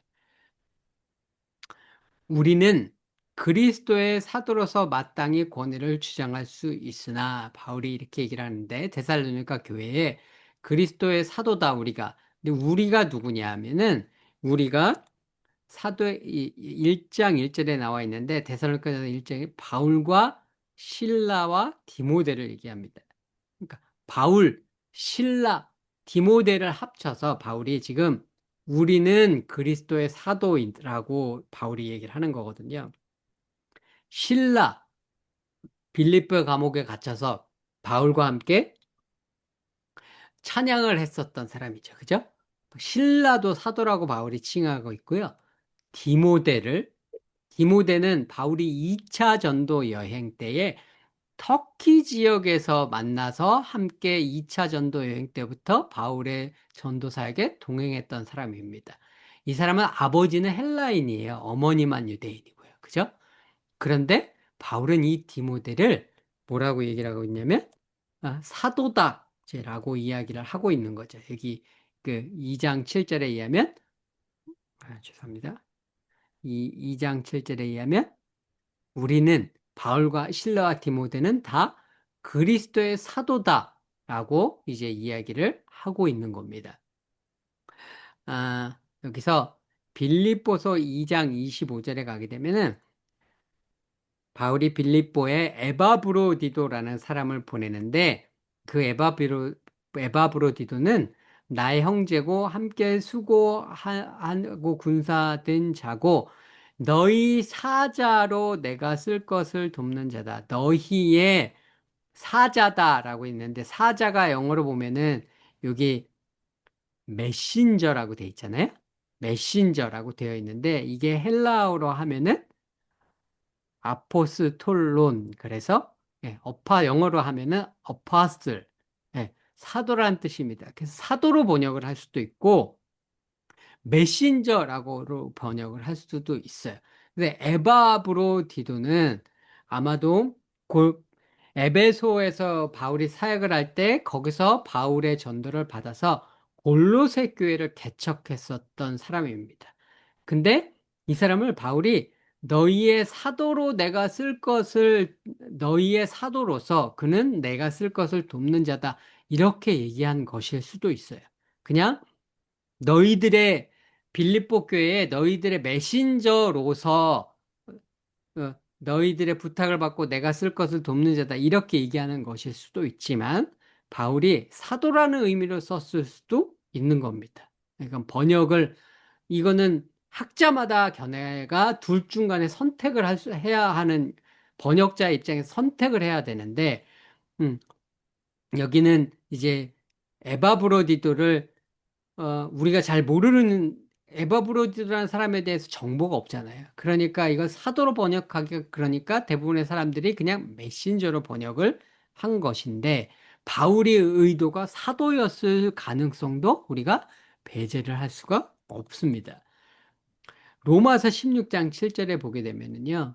우리는 그리스도의 사도로서 마땅히 권위를 주장할 수 있으나 바울이 이렇게 얘기를 하는데 데살로니가 교회에 그리스도의 사도다 우리가. 근데 우리가 누구냐 하면은 우리가 사도의 1장 1절에 나와 있는데 데살로니가전서 1장에 바울과 실라와 디모데를 얘기합니다. 그러니까 바울, 실라, 디모데를 합쳐서 바울이 지금 우리는 그리스도의 사도라고 바울이 얘기를 하는 거거든요. 실라, 빌립보 감옥에 갇혀서 바울과 함께 찬양을 했었던 사람이죠. 그죠? 실라도 사도라고 바울이 칭하고 있고요. 디모데는 바울이 2차 전도 여행 때에 터키 지역에서 만나서 함께 2차 전도 여행 때부터 바울의 전도 사역에 동행했던 사람입니다. 이 사람은 아버지는 헬라인이에요. 어머니만 유대인이고요. 그죠? 그런데 바울은 이 디모데를 뭐라고 얘기를 하고 있냐면 사도다라고 이야기를 하고 있는 거죠. 여기 그 2장 7절에 의하면 죄송합니다. 2장 7절에 의하면 우리는 바울과 실라와 디모데는 다 그리스도의 사도다라고 이제 이야기를 하고 있는 겁니다. 여기서 빌립보서 2장 25절에 가게 되면은 바울이 빌립보에 에바브로디도라는 사람을 보내는데 그 에바브로디도는 나의 형제고 함께 수고하고 군사된 자고 너희 사자로 내가 쓸 것을 돕는 자다. 너희의 사자다라고 있는데 사자가 영어로 보면은 여기 메신저라고 돼 있잖아요. 메신저라고 되어 있는데 이게 헬라어로 하면은 아포스톨론. 그래서 영어로 하면은 어파슬, 사도라는 뜻입니다. 그래서 사도로 번역을 할 수도 있고 메신저라고 번역을 할 수도 있어요. 근데 에바브로디도는 아마도 에베소에서 바울이 사역을 할 때 거기서 바울의 전도를 받아서 골로새 교회를 개척했었던 사람입니다. 근데 이 사람을 바울이 너희의 사도로 내가 쓸 것을, 너희의 사도로서 그는 내가 쓸 것을 돕는 자다, 이렇게 얘기한 것일 수도 있어요. 그냥 너희들의 빌립보 교회에 너희들의 메신저로서 너희들의 부탁을 받고 내가 쓸 것을 돕는 자다, 이렇게 얘기하는 것일 수도 있지만 바울이 사도라는 의미로 썼을 수도 있는 겁니다. 그러니까 번역을, 이거는 학자마다 견해가 둘 중간에 선택을 해야 하는, 번역자 입장에서 선택을 해야 되는데 여기는 이제 에바브로디도를 우리가 잘 모르는, 에바브로디라는 사람에 대해서 정보가 없잖아요. 그러니까 이걸 사도로 번역하기, 그러니까 대부분의 사람들이 그냥 메신저로 번역을 한 것인데 바울의 의도가 사도였을 가능성도 우리가 배제를 할 수가 없습니다. 로마서 16장 7절에 보게 되면은요,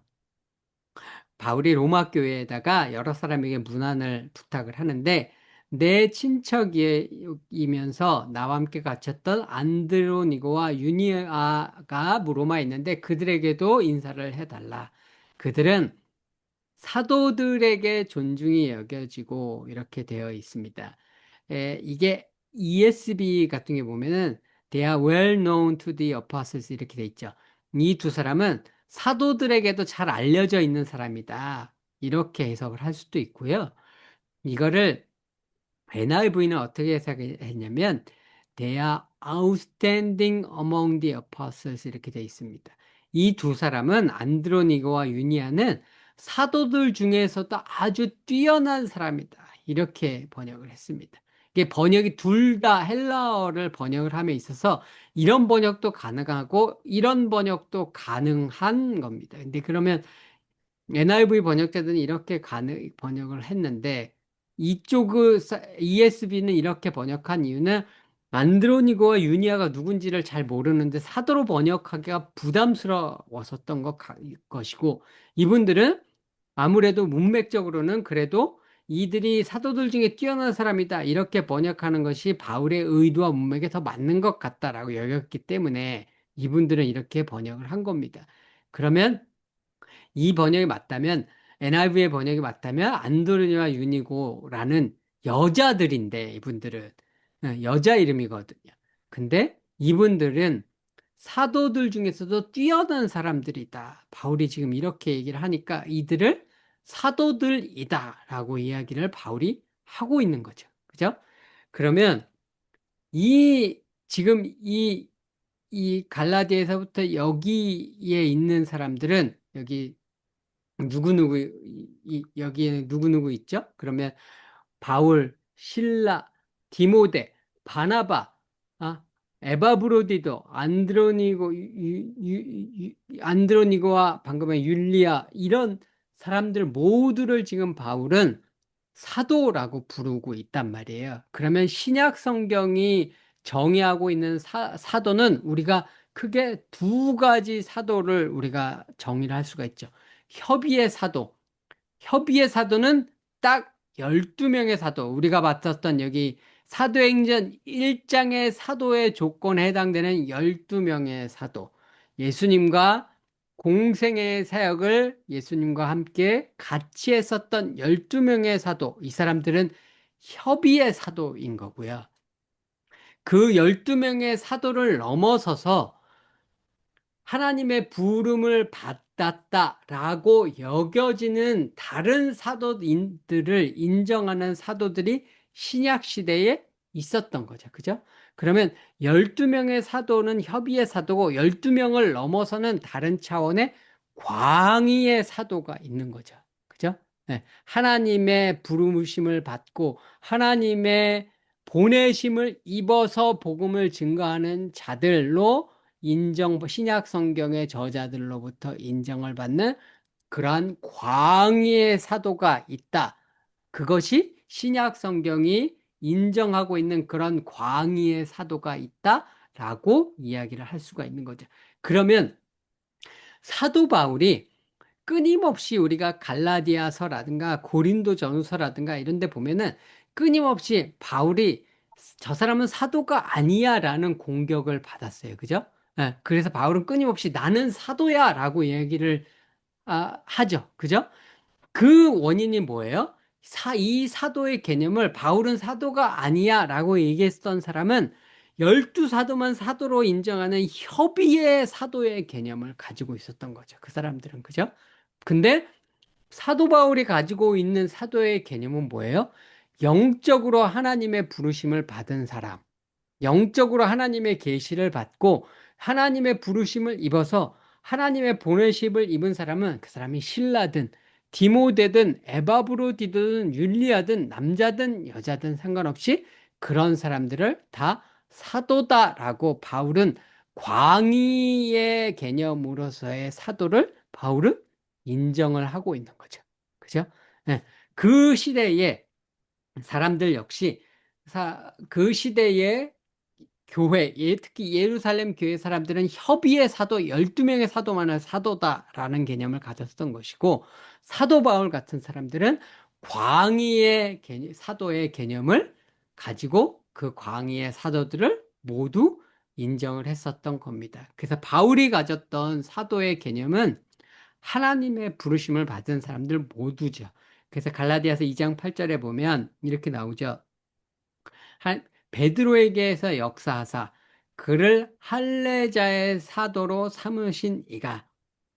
바울이 로마 교회에다가 여러 사람에게 문안을 부탁을 하는데 내 친척이면서 나와 함께 갇혔던 안드로니고와 유니아가 로마에 있는데 그들에게도 인사를 해달라. 그들은 사도들에게 존중이 여겨지고, 이렇게 되어 있습니다. 이게 ESV 같은 게 보면은 They are well known to the apostles, 이렇게 돼 있죠. 이 두 사람은 사도들에게도 잘 알려져 있는 사람이다, 이렇게 해석을 할 수도 있고요. 이거를 NIV는 어떻게 해석했냐면 They are outstanding among the apostles, 이렇게 돼 있습니다. 이 두 사람은, 안드로니고와 유니아는 사도들 중에서도 아주 뛰어난 사람이다, 이렇게 번역을 했습니다. 이게 번역이 둘 다 헬라어를 번역을 함에 있어서 이런 번역도 가능하고 이런 번역도 가능한 겁니다. 근데 그러면 NIV 번역자들은 이렇게 번역을 했는데 이쪽의 ESV는 이렇게 번역한 이유는 안드로니고와 유니아가 누군지를 잘 모르는데 사도로 번역하기가 부담스러웠었던 것이고, 이분들은 아무래도 문맥적으로는 그래도 이들이 사도들 중에 뛰어난 사람이다, 이렇게 번역하는 것이 바울의 의도와 문맥에 더 맞는 것 같다라고 여겼기 때문에 이분들은 이렇게 번역을 한 겁니다. 그러면 이 번역이 맞다면, NIV의 번역이 맞다면 안드로니와 유니고라는 여자들인데, 이분들은 여자 이름이거든요. 근데 이분들은 사도들 중에서도 뛰어난 사람들이다, 바울이 지금 이렇게 얘기를 하니까 이들을 사도들이다라고 이야기를 바울이 하고 있는 거죠. 그죠? 그러면 지금 이 갈라디아에서부터 여기에 있는 사람들은, 여기에 누구누구 있죠? 그러면 바울, 실라, 디모데, 바나바, 에바브로디도, 안드로니고와 방금의 율리아, 이런 사람들 모두를 지금 바울은 사도라고 부르고 있단 말이에요. 그러면 신약 성경이 정의하고 있는 사도는 우리가 크게 두 가지 사도를 우리가 정의를 할 수가 있죠. 협의의 사도. 협의의 사도는 딱 12명의 사도. 우리가 맡았던 여기 사도행전 1장의 사도의 조건에 해당되는 12명의 사도. 예수님과 공생의 사역을 예수님과 함께 같이 했었던 12명의 사도. 이 사람들은 협의의 사도인 거고요. 그 12명의 사도를 넘어서서 하나님의 부름을 받았다라고 여겨지는 다른 사도인들을 인정하는 사도들이 신약 시대에 있었던 거죠. 그죠? 그러면 12명의 사도는 협의의 사도고 12명을 넘어서는 다른 차원의 광의의 사도가 있는 거죠. 그죠? 네. 하나님의 부르심을 받고 하나님의 보내심을 입어서 복음을 증거하는 자들로 신약 성경의 저자들로부터 인정을 받는 그러한 광의의 사도가 있다. 그것이 신약 성경이 인정하고 있는 그런 광의의 사도가 있다라고 이야기를 할 수가 있는 거죠. 그러면 사도 바울이 끊임없이 우리가 갈라디아서라든가 고린도전서라든가 이런 데 보면은 끊임없이 바울이 저 사람은 사도가 아니야라는 공격을 받았어요. 그죠? 예, 그래서 바울은 끊임없이 나는 사도야라고 얘기를 하죠. 그죠? 그 원인이 뭐예요? 이 사도의 개념을 바울은 사도가 아니야 라고 얘기했던 사람은 12사도만 사도로 인정하는 협의의 사도의 개념을 가지고 있었던 거죠. 그 사람들은. 그죠? 근데 사도 바울이 가지고 있는 사도의 개념은 뭐예요? 영적으로 하나님의 부르심을 받은 사람. 영적으로 하나님의 계시를 받고 하나님의 부르심을 입어서 하나님의 보내심을 입은 사람은 그 사람이 실라든 디모데든 에바브로디든 율리아든 남자든 여자든 상관없이 그런 사람들을 다 사도다라고 바울은 광의의 개념으로서의 사도를 바울은 인정을 하고 있는 거죠. 그죠? 네. 그 시대에 사람들 역시 그 시대에 교회, 특히 예루살렘 교회 사람들은 협의의 사도, 12명의 사도만을 사도다라는 개념을 가졌던 것이고, 사도 바울 같은 사람들은 광의의 사도의 개념을 가지고 그 광의의 사도들을 모두 인정을 했었던 겁니다. 그래서 바울이 가졌던 사도의 개념은 하나님의 부르심을 받은 사람들 모두죠. 그래서 갈라디아서 2장 8절에 보면 이렇게 나오죠. 베드로에게서 역사하사 그를 할례자의 사도로 삼으신 이가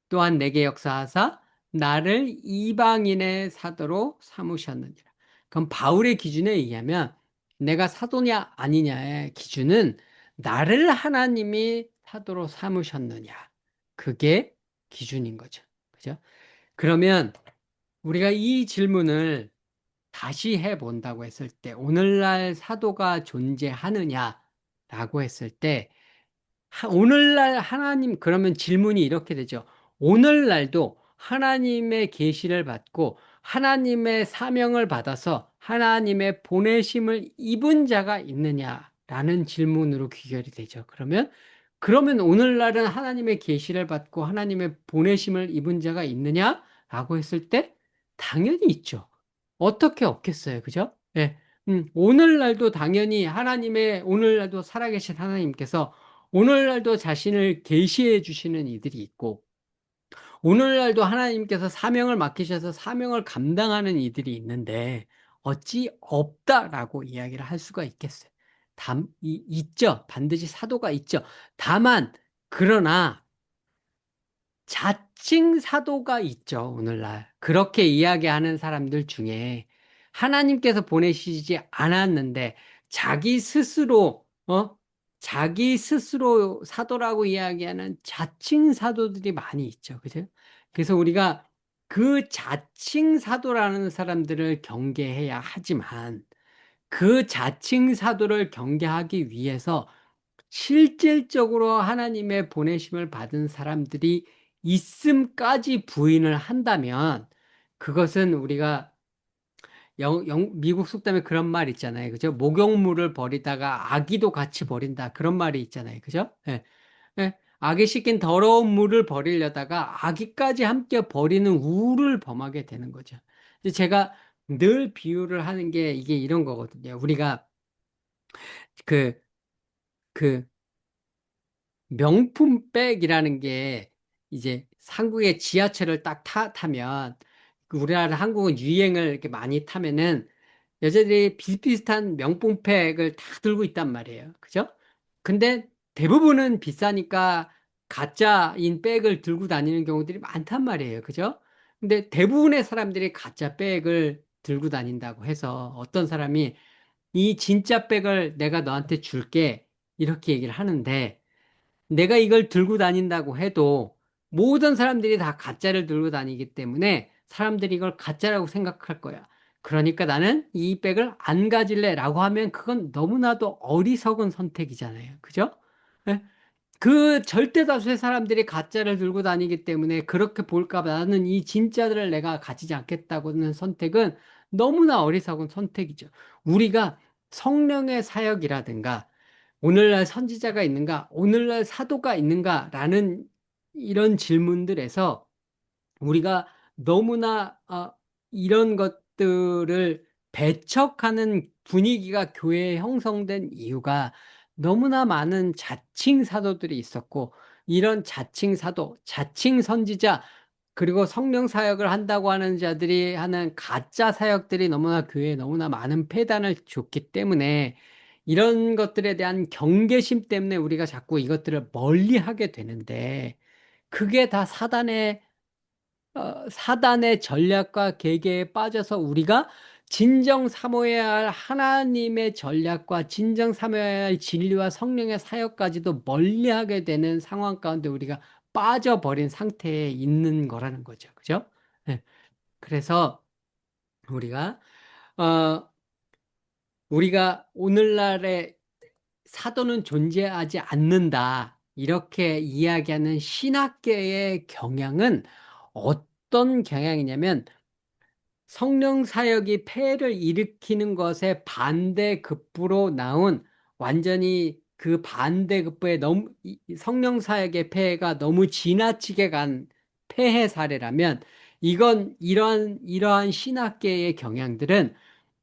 또한 내게 역사하사 나를 이방인의 사도로 삼으셨느니라. 그럼 바울의 기준에 의하면 내가 사도냐 아니냐의 기준은 나를 하나님이 사도로 삼으셨느냐. 그게 기준인 거죠. 그죠? 그러면 우리가 이 질문을 다시 해본다고 했을 때, 오늘날 사도가 존재하느냐라고 했을 때, 오늘날 하나님, 그러면 질문이 이렇게 되죠. 오늘날도 하나님의 계시를 받고 하나님의 사명을 받아서 하나님의 보내심을 입은 자가 있느냐라는 질문으로 귀결이 되죠. 그러면 오늘날은 하나님의 계시를 받고 하나님의 보내심을 입은 자가 있느냐라고 했을 때 당연히 있죠. 어떻게 없겠어요. 그죠? 예. 오늘날도 당연히 오늘날도 살아계신 하나님께서 오늘날도 자신을 계시해 주시는 이들이 있고, 오늘날도 하나님께서 사명을 맡기셔서 사명을 감당하는 이들이 있는데, 어찌 없다라고 이야기를 할 수가 있겠어요. 있죠. 반드시 사도가 있죠. 다만, 그러나, 자칭 사도가 있죠, 오늘날. 그렇게 이야기하는 사람들 중에 하나님께서 보내시지 않았는데 자기 스스로 사도라고 이야기하는 자칭 사도들이 많이 있죠. 그죠? 그래서 우리가 그 자칭 사도라는 사람들을 경계해야 하지만 그 자칭 사도를 경계하기 위해서 실질적으로 하나님의 보내심을 받은 사람들이 있음까지 부인을 한다면 그것은 우리가 미국 속담에 그런 말 있잖아요. 그죠? 목욕물을 버리다가 아기도 같이 버린다. 그런 말이 있잖아요. 그죠? 예. 예. 아기 씻긴 더러운 물을 버리려다가 아기까지 함께 버리는 우를 범하게 되는 거죠. 제가 늘 비유를 하는 게 이게 이런 거거든요. 우리가 그, 그, 명품백이라는 게 이제 한국의 지하철을 딱 타면 우리나라 한국은 유행을 이렇게 많이 타면은 여자들이 비슷비슷한 명품백을 다 들고 있단 말이에요. 그죠? 근데 대부분은 비싸니까 가짜인 백을 들고 다니는 경우들이 많단 말이에요. 그죠? 근데 대부분의 사람들이 가짜 백을 들고 다닌다고 해서 어떤 사람이 이 진짜 백을 내가 너한테 줄게 이렇게 얘기를 하는데 내가 이걸 들고 다닌다고 해도 모든 사람들이 다 가짜를 들고 다니기 때문에 사람들이 이걸 가짜라고 생각할 거야. 그러니까 나는 이 백을 안 가질래 라고 하면 그건 너무나도 어리석은 선택이잖아요. 그죠? 예? 그 절대 다수의 사람들이 가짜를 들고 다니기 때문에 그렇게 볼까 봐 나는 이 진짜들을 내가 가지지 않겠다고는 선택은 너무나 어리석은 선택이죠. 우리가 성령의 사역이라든가 오늘날 선지자가 있는가, 오늘날 사도가 있는가라는 이런 질문들에서 우리가 너무나 이런 것들을 배척하는 분위기가 교회에 형성된 이유가 너무나 많은 자칭 사도들이 있었고 이런 자칭 사도, 자칭 선지자 그리고 성령 사역을 한다고 하는 자들이 하는 가짜 사역들이 너무나 교회에 너무나 많은 폐단을 줬기 때문에 이런 것들에 대한 경계심 때문에 우리가 자꾸 이것들을 멀리하게 되는데 그게 다 사단의 전략과 계계에 빠져서 우리가 진정 삼어야 할 하나님의 전략과 진정 삼어야 할 진리와 성령의 사역까지도 멀리하게 되는 상황 가운데 우리가 빠져버린 상태에 있는 거라는 거죠. 그죠? 네. 그래서 우리가, 어, 우리가 오늘날의 사도는 존재하지 않는다. 이렇게 이야기하는 신학계의 경향은 어떤 경향이냐면 성령 사역이 폐해를 일으키는 것에 반대급부로 나온 완전히 그 반대급부에 너무 성령 사역의 폐해가 너무 지나치게 간 폐해 사례라면 이건 이러한 신학계의 경향들은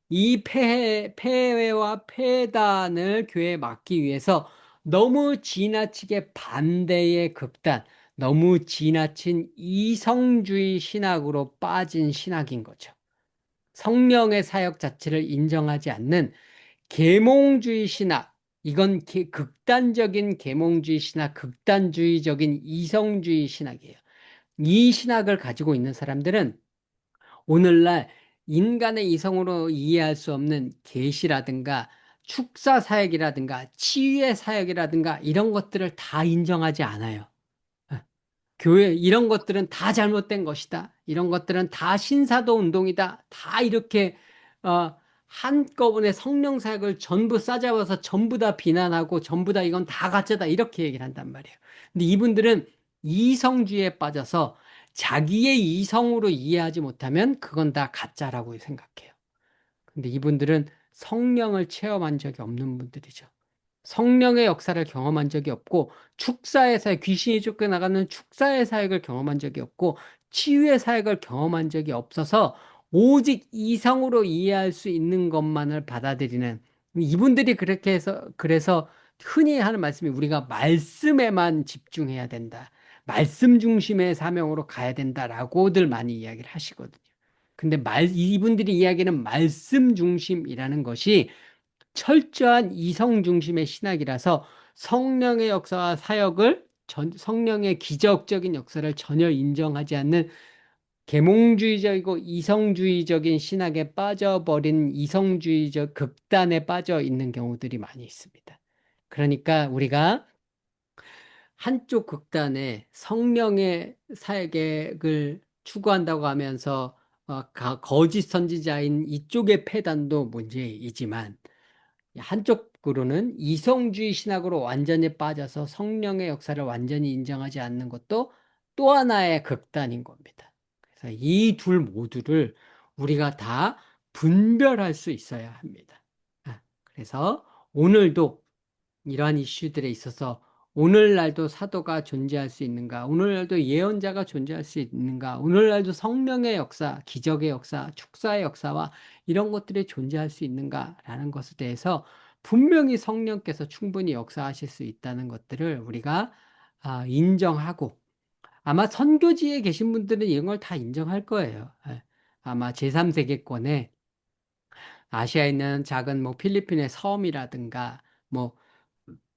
이 폐해와 폐단을 교회에 막기 위해서 너무 지나치게 반대의 극단, 너무 지나친 이성주의 신학으로 빠진 신학인 거죠. 성령의 사역 자체를 인정하지 않는 계몽주의 신학, 이건 극단적인 계몽주의 신학, 극단주의적인 이성주의 신학이에요. 이 신학을 가지고 있는 사람들은 오늘날 인간의 이성으로 이해할 수 없는 계시라든가 축사 사역이라든가 치유의 사역이라든가 이런 것들을 다 인정하지 않아요. 교회 이런 것들은 다 잘못된 것이다. 이런 것들은 다 신사도 운동이다. 다 이렇게 한꺼번에 성령 사역을 전부 싸잡아서 전부 다 비난하고 전부 다 이건 다 가짜다 이렇게 얘기를 한단 말이에요. 근데 이분들은 이성주의에 빠져서 자기의 이성으로 이해하지 못하면 그건 다 가짜라고 생각해요. 근데 이분들은 성령을 체험한 적이 없는 분들이죠. 성령의 역사를 경험한 적이 없고 축사의 사역, 귀신이 쫓겨나가는 축사의 사역을 경험한 적이 없고 치유의 사역을 경험한 적이 없어서 오직 이성으로 이해할 수 있는 것만을 받아들이는 이분들이 그렇게 해서 그래서 흔히 하는 말씀이 우리가 말씀에만 집중해야 된다. 말씀 중심의 사명으로 가야 된다라고들 많이 이야기를 하시거든요. 근데 이분들이 이야기하는 말씀 중심이라는 것이 철저한 이성 중심의 신학이라서 성령의 역사와 사역을 성령의 기적적인 역사를 전혀 인정하지 않는 계몽주의적이고 이성주의적인 신학에 빠져버린 이성주의적 극단에 빠져 있는 경우들이 많이 있습니다. 그러니까 우리가 한쪽 극단에 성령의 사역을 추구한다고 하면서 거짓 선지자인 이쪽의 폐단도 문제이지만 한쪽으로는 이성주의 신학으로 완전히 빠져서 성령의 역사를 완전히 인정하지 않는 것도 또 하나의 극단인 겁니다. 그래서 이 둘 모두를 우리가 다 분별할 수 있어야 합니다. 그래서 오늘도 이러한 이슈들에 있어서 오늘날도 사도가 존재할 수 있는가? 오늘날도 예언자가 존재할 수 있는가? 오늘날도 성령의 역사, 기적의 역사, 축사의 역사와 이런 것들이 존재할 수 있는가라는 것에 대해서 분명히 성령께서 충분히 역사하실 수 있다는 것들을 우리가 인정하고 아마 선교지에 계신 분들은 이런 걸 다 인정할 거예요. 예. 아마 제3세계권에 아시아에 있는 작은 뭐 필리핀의 섬이라든가 뭐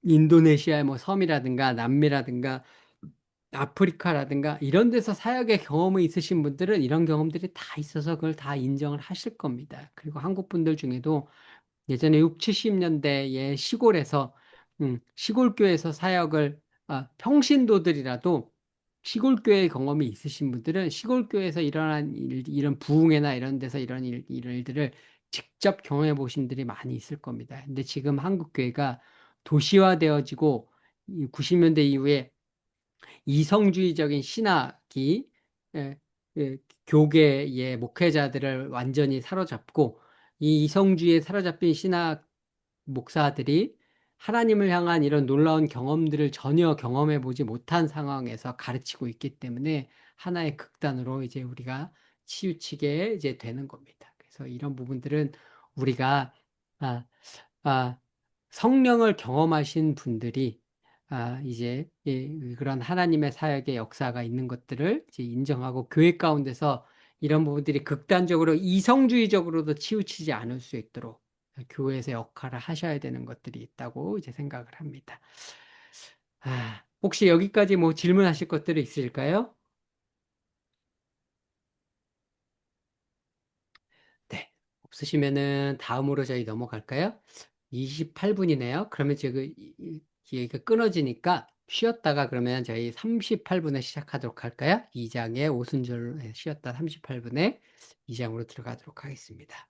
인도네시아의 뭐 섬이라든가 남미라든가 아프리카라든가 이런 데서 사역의 경험이 있으신 분들은 이런 경험들이 다 있어서 그걸 다 인정을 하실 겁니다. 그리고 한국 분들 중에도 예전에 6, 70년대의 시골에서 시골교회에서 사역을 평신도들이라도 시골교회 경험이 있으신 분들은 시골교회에서 일어난 이런 부흥회나 이런 데서 이런 일들을 직접 경험해 보신 분들이 많이 있을 겁니다. 근데 지금 한국교회가 도시화되어지고 90년대 이후에 이성주의적인 신학이 예, 예, 교계의 목회자들을 완전히 사로잡고 이 이성주의에 사로잡힌 신학 목사들이 하나님을 향한 이런 놀라운 경험들을 전혀 경험해 보지 못한 상황에서 가르치고 있기 때문에 하나의 극단으로 이제 우리가 치우치게 이제 되는 겁니다. 그래서 이런 부분들은 우리가 아, 아, 성령을 경험하신 분들이 이제 그런 하나님의 사역의 역사가 있는 것들을 이제 인정하고 교회 가운데서 이런 부분들이 극단적으로 이성주의적으로도 치우치지 않을 수 있도록 교회에서 역할을 하셔야 되는 것들이 있다고 이제 생각을 합니다. 혹시 여기까지 뭐 질문하실 것들이 있으실까요? 네. 없으시면은 다음으로 저희 넘어갈까요? 28분이네요. 그러면 지금 얘기가 끊어지니까 쉬었다가 그러면 저희 38분에 시작하도록 할까요? 2장에 오순절 쉬었다 38분에 2장으로 들어가도록 하겠습니다.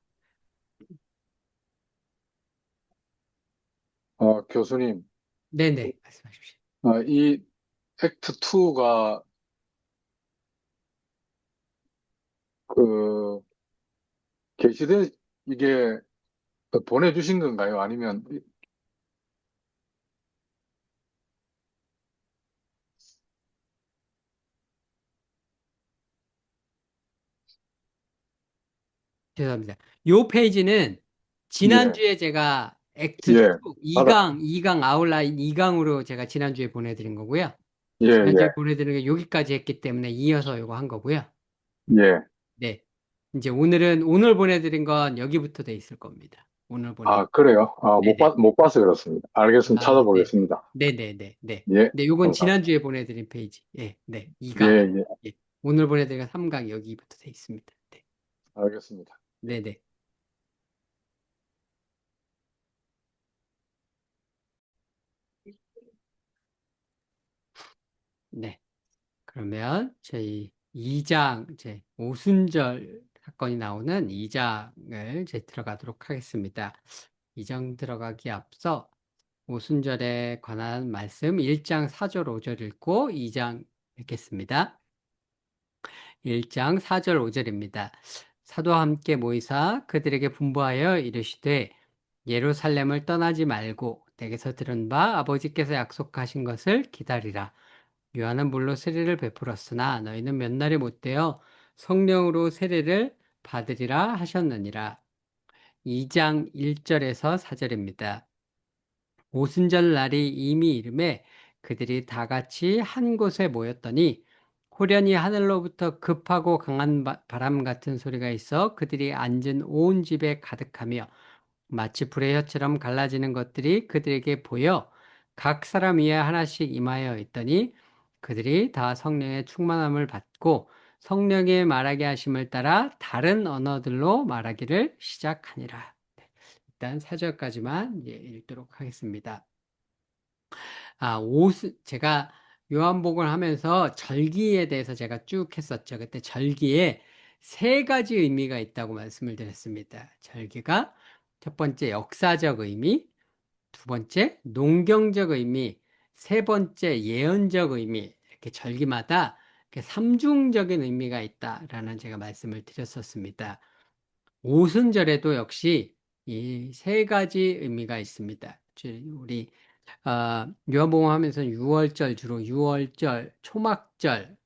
교수님, 네네, 말씀하십시오. 이 액트 2가 그 게시된 이게 보내주신 건가요? 아니면 죄송합니다. 요 페이지는 예, 지난주에 제가 액트 예, 2, 알아, 2강 아웃라인 2강으로 제가 지난주에 보내드린 거고요. 예, 지난주에 예, 보내드린 게 여기까지 했기 때문에 이어서 요거 한 거고요. 예. 네. 이제 오늘 보내드린 건 여기부터 돼 있을 겁니다. 오늘 보내드린. 그래요? 네네. 못 봐서 그렇습니다. 알겠습니다. 네. 찾아보겠습니다. 네네네. 네. 예, 네, 요건 감사합니다. 지난주에 보내드린 페이지. 예, 네. 예, 2강. 예, 예. 오늘 보내드린 건 3강 여기부터 돼 있습니다. 네. 알겠습니다. 예. 네네. 네. 그러면 저희 2장, 이제 오순절 사건이 나오는 2장을 이제 들어가도록 하겠습니다. 2장 들어가기 앞서 오순절에 관한 말씀 1장 4절 5절 읽고 2장 읽겠습니다. 1장 4절 5절입니다. 사도와 함께 모이사 그들에게 분부하여 이르시되 예루살렘을 떠나지 말고 내게서 들은 바 아버지께서 약속하신 것을 기다리라. 요한은 물로 세례를 베풀었으나 너희는 몇 날이 못되어 성령으로 세례를 받으리라 하셨느니라. 2장 1절에서 4절입니다. 오순절 날이 이미 이름에 그들이 다 같이 한 곳에 모였더니 호련히 하늘로부터 급하고 강한 바람 같은 소리가 있어 그들이 앉은 온 집에 가득하며 마치 불의 혀처럼 갈라지는 것들이 그들에게 보여 각 사람 위에 하나씩 임하여 있더니 그들이 다 성령의 충만함을 받고 성령의 말하게 하심을 따라 다른 언어들로 말하기를 시작하니라. 일단 4절까지만 읽도록 하겠습니다. 제가 요한복음을 하면서 절기에 대해서 제가 쭉 했었죠. 그때 절기에 세 가지 의미가 있다고 말씀을 드렸습니다. 절기가 첫 번째 역사적 의미, 두 번째 농경적 의미, 세 번째 예언적 의미, 이렇게 절기마다 이렇게 삼중적인 의미가 있다라는 제가 말씀을 드렸었습니다. 오순절에도 역시 이 세 가지 의미가 있습니다. 우리 요한복음 하면서 6월절 주로 6월절, 초막절,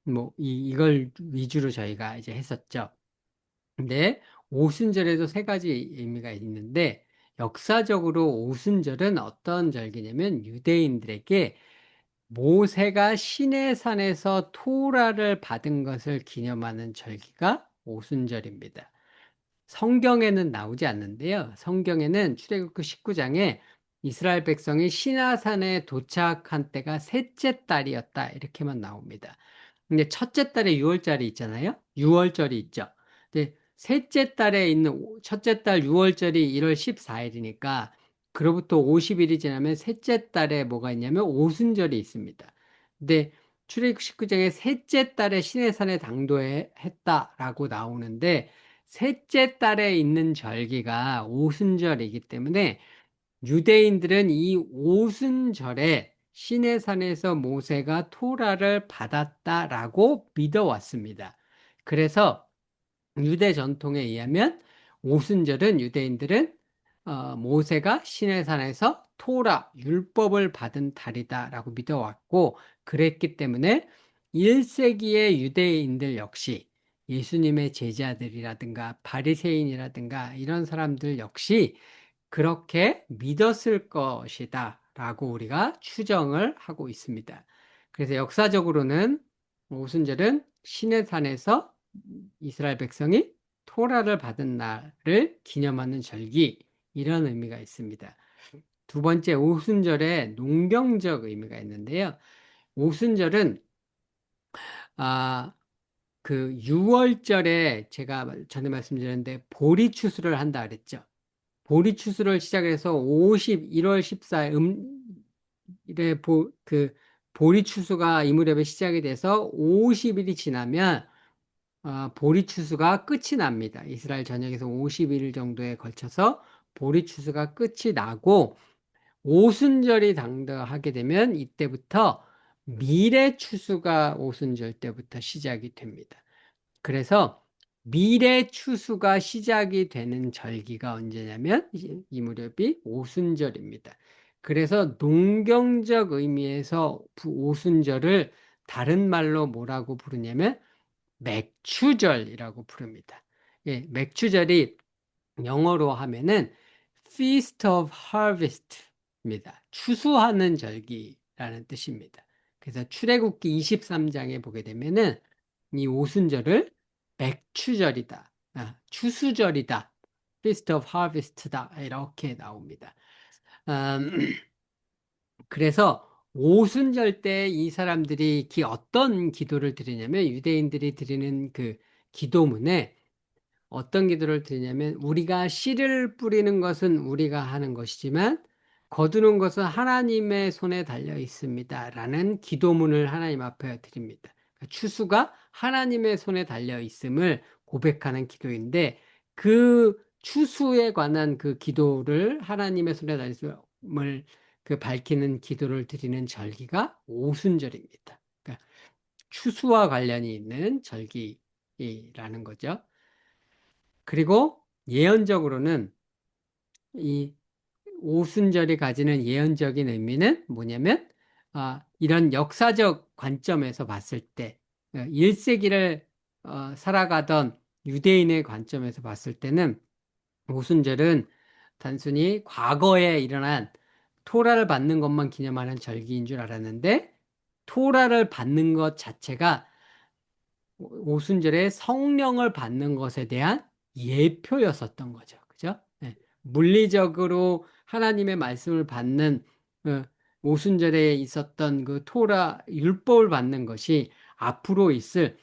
뭐 이걸 위주로 저희가 이제 했었죠. 근데 오순절에도 세 가지 의미가 있는데 역사적으로 오순절은 어떤 절기냐면 유대인들에게 모세가 시내산에서 토라를 받은 것을 기념하는 절기가 오순절입니다. 성경에는 나오지 않는데요. 성경에는 출애굽기 19장에 이스라엘 백성이 시나산에 도착한 때가 셋째 달이었다. 이렇게만 나옵니다. 근데 첫째 달에 6월절이 있잖아요. 6월절이 있죠. 근데 셋째 달에 있는 첫째 달 6월절이 1월 14일이니까 그로부터 50일이 지나면 셋째 달에 뭐가 있냐면 오순절이 있습니다. 근데 출애굽기 19장에 셋째 달에 시내산에 당도했다라고 나오는데 셋째 달에 있는 절기가 오순절이기 때문에 유대인들은 이 오순절에 시내산에서 모세가 토라를 받았다라고 믿어왔습니다. 그래서 유대 전통에 의하면 오순절은 유대인들은 모세가 시내산에서 토라, 율법을 받은 달이다라고 믿어왔고, 그랬기 때문에 1세기의 유대인들 역시 예수님의 제자들이라든가 바리새인이라든가 이런 사람들 역시 그렇게 믿었을 것이다 라고 우리가 추정을 하고 있습니다. 그래서 역사적으로는 오순절은 시내산에서 이스라엘 백성이 토라를 받은 날을 기념하는 절기, 이런 의미가 있습니다. 두 번째, 오순절에 농경적 의미가 있는데요. 오순절은 그 6월절에 제가 전에 말씀드렸는데 보리 추수를 한다 그랬죠. 보리 추수를 시작해서 1월 14일 일에 보리 추수가 이 무렵에 시작이 돼서 50일이 지나면 보리 추수가 끝이 납니다. 이스라엘 전역에서 50일 정도에 걸쳐서 보리 추수가 끝이 나고 오순절이 당도하게 되면 이때부터 미래 추수가 오순절 때부터 시작이 됩니다. 그래서 미래 추수가 시작이 되는 절기가 언제냐면 이 무렵이 오순절입니다. 그래서 농경적 의미에서 오순절을 다른 말로 뭐라고 부르냐면 맥추절이라고 부릅니다. 예, 맥추절이 영어로 하면은 Feast of Harvest입니다. 추수하는 절기라는 뜻입니다. 그래서 출애굽기 23장에 보게 되면은 이 오순절을 맥추절이다, 추수절이다, Feast of Harvest다 이렇게 나옵니다. 그래서 오순절 때 이 사람들이 어떤 기도를 드리냐면 유대인들이 드리는 그 기도문에 어떤 기도를 드리냐면 우리가 씨를 뿌리는 것은 우리가 하는 것이지만 거두는 것은 하나님의 손에 달려 있습니다 라는 기도문을 하나님 앞에 드립니다. 추수가 하나님의 손에 달려 있음을 고백하는 기도인데 그 추수에 관한 그 기도를 하나님의 손에 달려 있음을 밝히는 기도를 드리는 절기가 오순절입니다. 그러니까 추수와 관련이 있는 절기라는 거죠. 그리고 예언적으로는 이 오순절이 가지는 예언적인 의미는 뭐냐면 이런 역사적 관점에서 봤을 때 1세기를 살아가던 유대인의 관점에서 봤을 때는 오순절은 단순히 과거에 일어난 토라를 받는 것만 기념하는 절기인 줄 알았는데 토라를 받는 것 자체가 오순절에 성령을 받는 것에 대한 예표였었던 거죠. 그죠? 네. 물리적으로 하나님의 말씀을 받는 오순절에 있었던 그 토라 율법을 받는 것이 앞으로 있을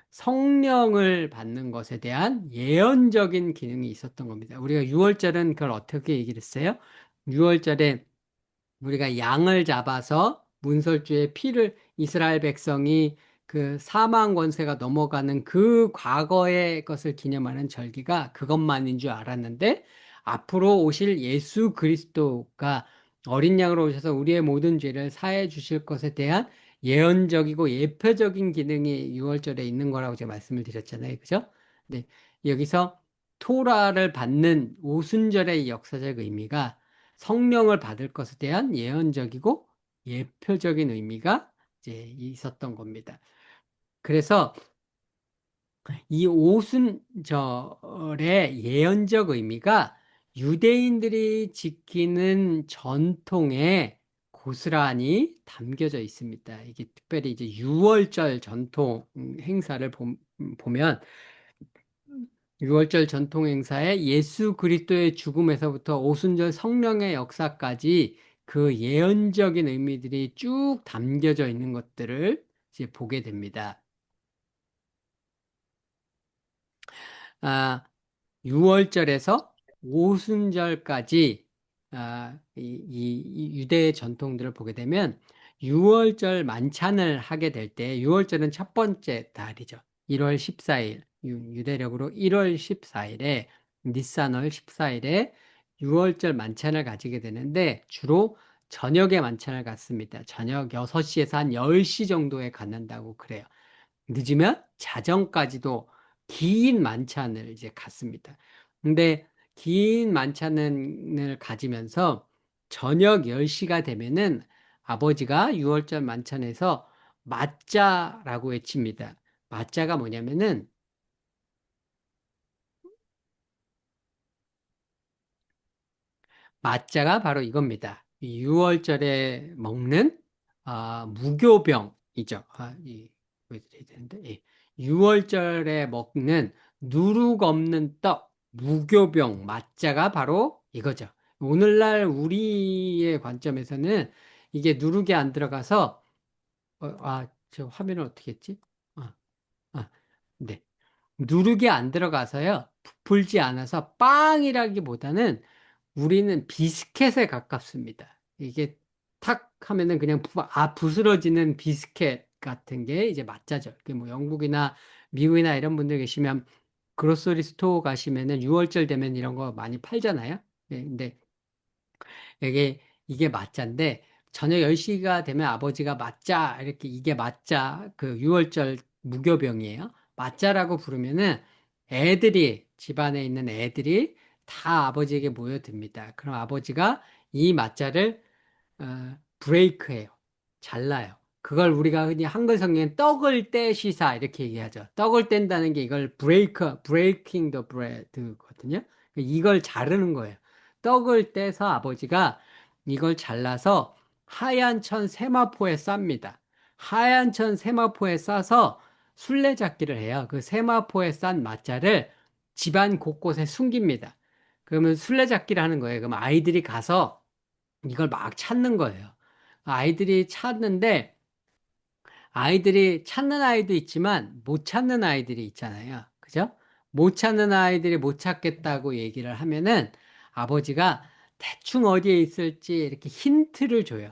성령을 받는 것에 대한 예언적인 기능이 있었던 겁니다. 우리가 6월절은 그걸 어떻게 얘기를 했어요? 6월절에 우리가 양을 잡아서 문설주의 피를 이스라엘 백성이 그 사망 권세가 넘어가는 그 과거의 것을 기념하는 절기가 그것만인 줄 알았는데 앞으로 오실 예수 그리스도가 어린 양으로 오셔서 우리의 모든 죄를 사해 주실 것에 대한 예언적이고 예표적인 기능이 6월절에 있는 거라고 제가 말씀을 드렸잖아요. 그죠? 네. 여기서 토라를 받는 오순절의 역사적 의미가 성령을 받을 것에 대한 예언적이고 예표적인 의미가 이제 있었던 겁니다. 그래서 이 오순절의 예언적 의미가 유대인들이 지키는 전통에 고스란히 담겨져 있습니다. 이게 특별히 이제 6월절 전통 행사를 보면 6월절 전통 행사에 예수 그리스도의 죽음에서부터 오순절 성령의 역사까지 그 예언적인 의미들이 쭉 담겨져 있는 것들을 이제 보게 됩니다. 6월절에서 오순절까지 이 유대의 전통들을 보게 되면 6월절 만찬을 하게 될 때 6월절은 첫 번째 달이죠. 1월 14일 유대력으로 1월 14일에 니산월 14일에 6월절 만찬을 가지게 되는데 주로 저녁에 만찬을 갖습니다. 저녁 6시에서 한 10시 정도에 갖는다고 그래요. 늦으면 자정까지도 긴 만찬을 이제 갖습니다. 근데 긴 만찬을 가지면서 저녁 10시가 되면은 아버지가 6월절 만찬에서 맞자라고 외칩니다. 맞자가 뭐냐면은 맞자가 바로 이겁니다. 6월절에 먹는 무교병이죠. 보여드려야 되는데, 예. 6월절에 먹는 누룩 없는 떡, 무교병, 맞자가 바로 이거죠. 오늘날 우리의 관점에서는 이게 누룩이 안 들어가서, 저 화면을 어떻게 했지? 아, 아, 네. 누룩이 안 들어가서요. 부풀지 않아서 빵이라기보다는 우리는 비스켓에 가깝습니다. 이게 탁 하면은 그냥 부스러지는 비스켓 같은 게 이제 맞자죠. 그게 뭐 영국이나 미국이나 이런 분들 계시면 그로서리 스토어 가시면은 6월절 되면 이런 거 많이 팔잖아요. 예, 근데 이게 맞자인데 저녁 10시가 되면 아버지가 맞자 이렇게 이게 맞자 그 6월절 무교병이에요. 맞자라고 부르면은 애들이 집안에 있는 애들이 다 아버지에게 모여듭니다. 그럼 아버지가 이 맞자를 브레이크해요. 잘라요. 그걸 우리가 흔히 한글 성경에 떡을 떼시사 이렇게 얘기하죠. 떡을 뗀다는 게 이걸 브레이킹 더 브레드거든요. 이걸 자르는 거예요. 떡을 떼서 아버지가 이걸 잘라서 하얀 천 세마포에 쌉니다. 하얀 천 세마포에 싸서 술래잡기를 해요. 그 세마포에 싼 맞자를 집안 곳곳에 숨깁니다. 그러면 술래잡기를 하는 거예요. 그럼 아이들이 가서 이걸 막 찾는 거예요. 아이들이 찾는데 아이들이 찾는 아이도 있지만 못 찾는 아이들이 있잖아요. 그죠? 못 찾는 아이들이 못 찾겠다고 얘기를 하면은 아버지가 대충 어디에 있을지 이렇게 힌트를 줘요.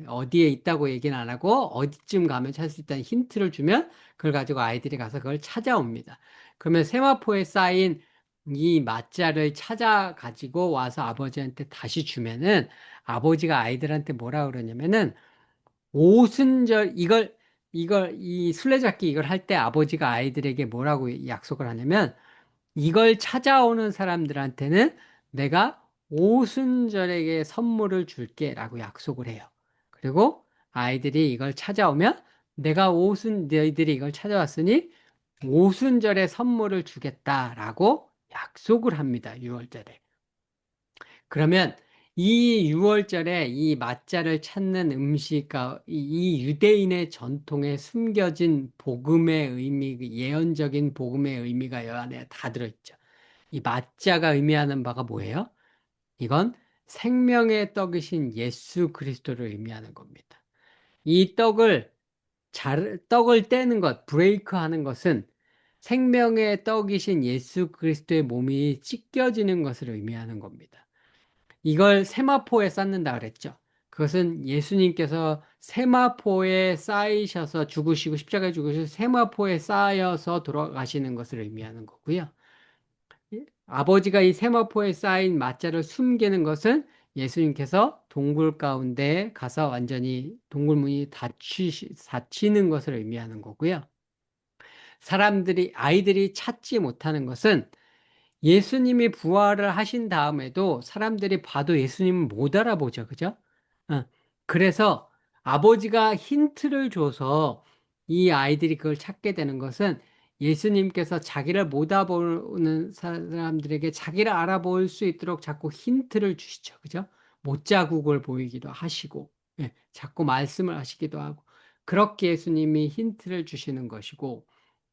어디에 있다고 얘기는 안 하고 어디쯤 가면 찾을 수 있다는 힌트를 주면 그걸 가지고 아이들이 가서 그걸 찾아옵니다. 그러면 세마포에 쌓인 이 맞자를 찾아 가지고 와서 아버지한테 다시 주면은 아버지가 아이들한테 뭐라 그러냐면은 오순절 이 술래잡기 이걸 할 때 아버지가 아이들에게 뭐라고 약속을 하냐면 이걸 찾아오는 사람들한테는 내가 오순절에게 선물을 줄게라고 약속을 해요. 그리고 아이들이 이걸 찾아오면 내가 너희들이 이걸 찾아왔으니 오순절에 선물을 주겠다라고 약속을 합니다. 6월절에. 그러면 이 6월절에 이 맞자를 찾는 이 유대인의 전통에 숨겨진 복음의 의미, 예언적인 복음의 의미가 이 안에 다 들어있죠. 이 맞자가 의미하는 바가 뭐예요? 이건 생명의 떡이신 예수 그리스도를 의미하는 겁니다. 이 떡을 떼는 것, 브레이크 하는 것은 생명의 떡이신 예수 그리스도의 몸이 찢겨지는 것을 의미하는 겁니다. 이걸 세마포에 쌓는다 그랬죠. 그것은 예수님께서 세마포에 쌓이셔서 죽으시고 십자가에 죽으셔서 세마포에 쌓여서 돌아가시는 것을 의미하는 거고요. 아버지가 이 세마포에 쌓인 맞자를 숨기는 것은 예수님께서 동굴 가운데 가서 완전히 동굴문이 닫히는 것을 의미하는 거고요. 아이들이 찾지 못하는 것은 예수님이 부활을 하신 다음에도 사람들이 봐도 예수님은 못 알아보죠. 그죠? 어, 그래서 아버지가 힌트를 줘서 이 아이들이 그걸 찾게 되는 것은 예수님께서 자기를 못 알아보는 사람들에게 자기를 알아볼 수 있도록 자꾸 힌트를 주시죠. 그죠? 못자국을 보이기도 하시고, 예, 자꾸 말씀을 하시기도 하고, 그렇게 예수님이 힌트를 주시는 것이고,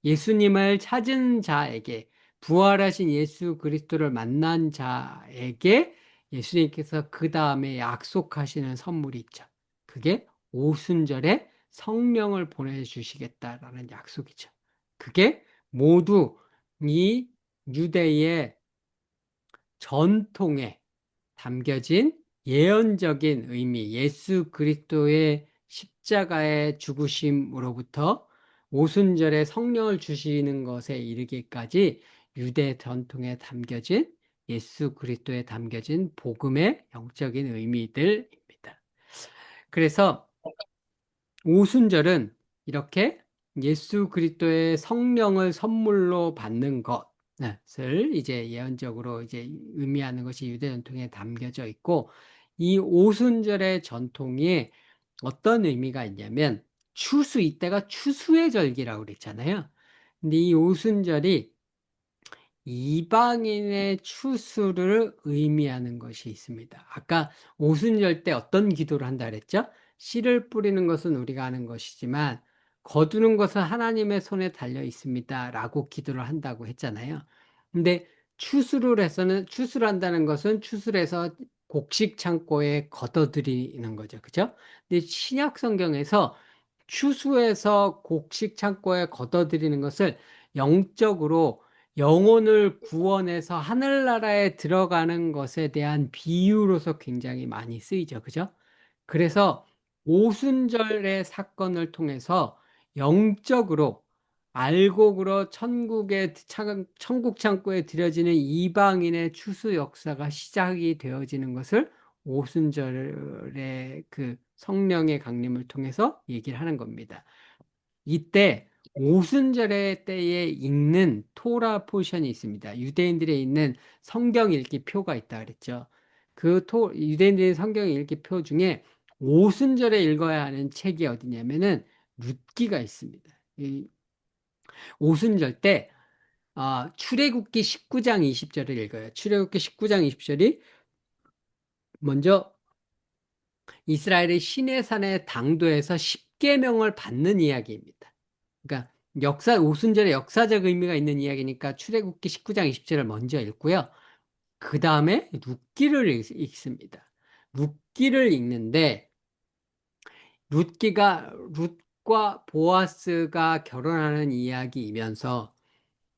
예수님을 찾은 자에게 부활하신 예수 그리스도를 만난 자에게 예수님께서 그 다음에 약속하시는 선물이 있죠. 그게 오순절에 성령을 보내주시겠다라는 약속이죠. 그게 모두 이 유대의 전통에 담겨진 예언적인 의미, 예수 그리스도의 십자가의 죽으심으로부터 오순절에 성령을 주시는 것에 이르기까지 유대 전통에 담겨진 예수 그리스도에 담겨진 복음의 영적인 의미들입니다. 그래서 오순절은 이렇게 예수 그리스도의 성령을 선물로 받는 것을 이제 예언적으로 이제 의미하는 것이 유대 전통에 담겨져 있고, 이 오순절의 전통이 어떤 의미가 있냐면 이때가 추수의 절기라고 그랬잖아요. 근데 이 오순절이 이방인의 추수를 의미하는 것이 있습니다. 아까 오순절 때 어떤 기도를 한다 그랬죠? 씨를 뿌리는 것은 우리가 하는 것이지만 거두는 것은 하나님의 손에 달려 있습니다. 라고 기도를 한다고 했잖아요. 근데 추수를 한다는 것은 추수를 해서 곡식 창고에 걷어들이는 거죠. 그죠? 근데 신약 성경에서 추수해서 곡식 창고에 걷어들이는 것을 영적으로 영혼을 구원해서 하늘나라에 들어가는 것에 대한 비유로서 굉장히 많이 쓰이죠. 그죠? 그래서 오순절의 사건을 통해서 영적으로 알곡으로 천국 창고에 들여지는 이방인의 추수 역사가 시작이 되어지는 것을 오순절의 그 성령의 강림을 통해서 얘기를 하는 겁니다. 이때 오순절의 때에 읽는 토라 포션이 있습니다. 유대인들이 있는 성경 읽기 표가 있다 그랬죠. 유대인들의 성경 읽기 표 중에 오순절에 읽어야 하는 책이 어디냐면은 룻기가 있습니다. 이 오순절 때 출애굽기 19장 20절을 읽어요. 출애굽기 19장 20절이 먼저 이스라엘의 시내산의 당도에서 십계명을 받는 이야기입니다. 그러니까 오순절에 역사적 의미가 있는 이야기니까 출애굽기 19장 20절을 먼저 읽고요. 그 다음에 룻기를 읽습니다. 룻기를 읽는데 룻과 보아스가 결혼하는 이야기이면서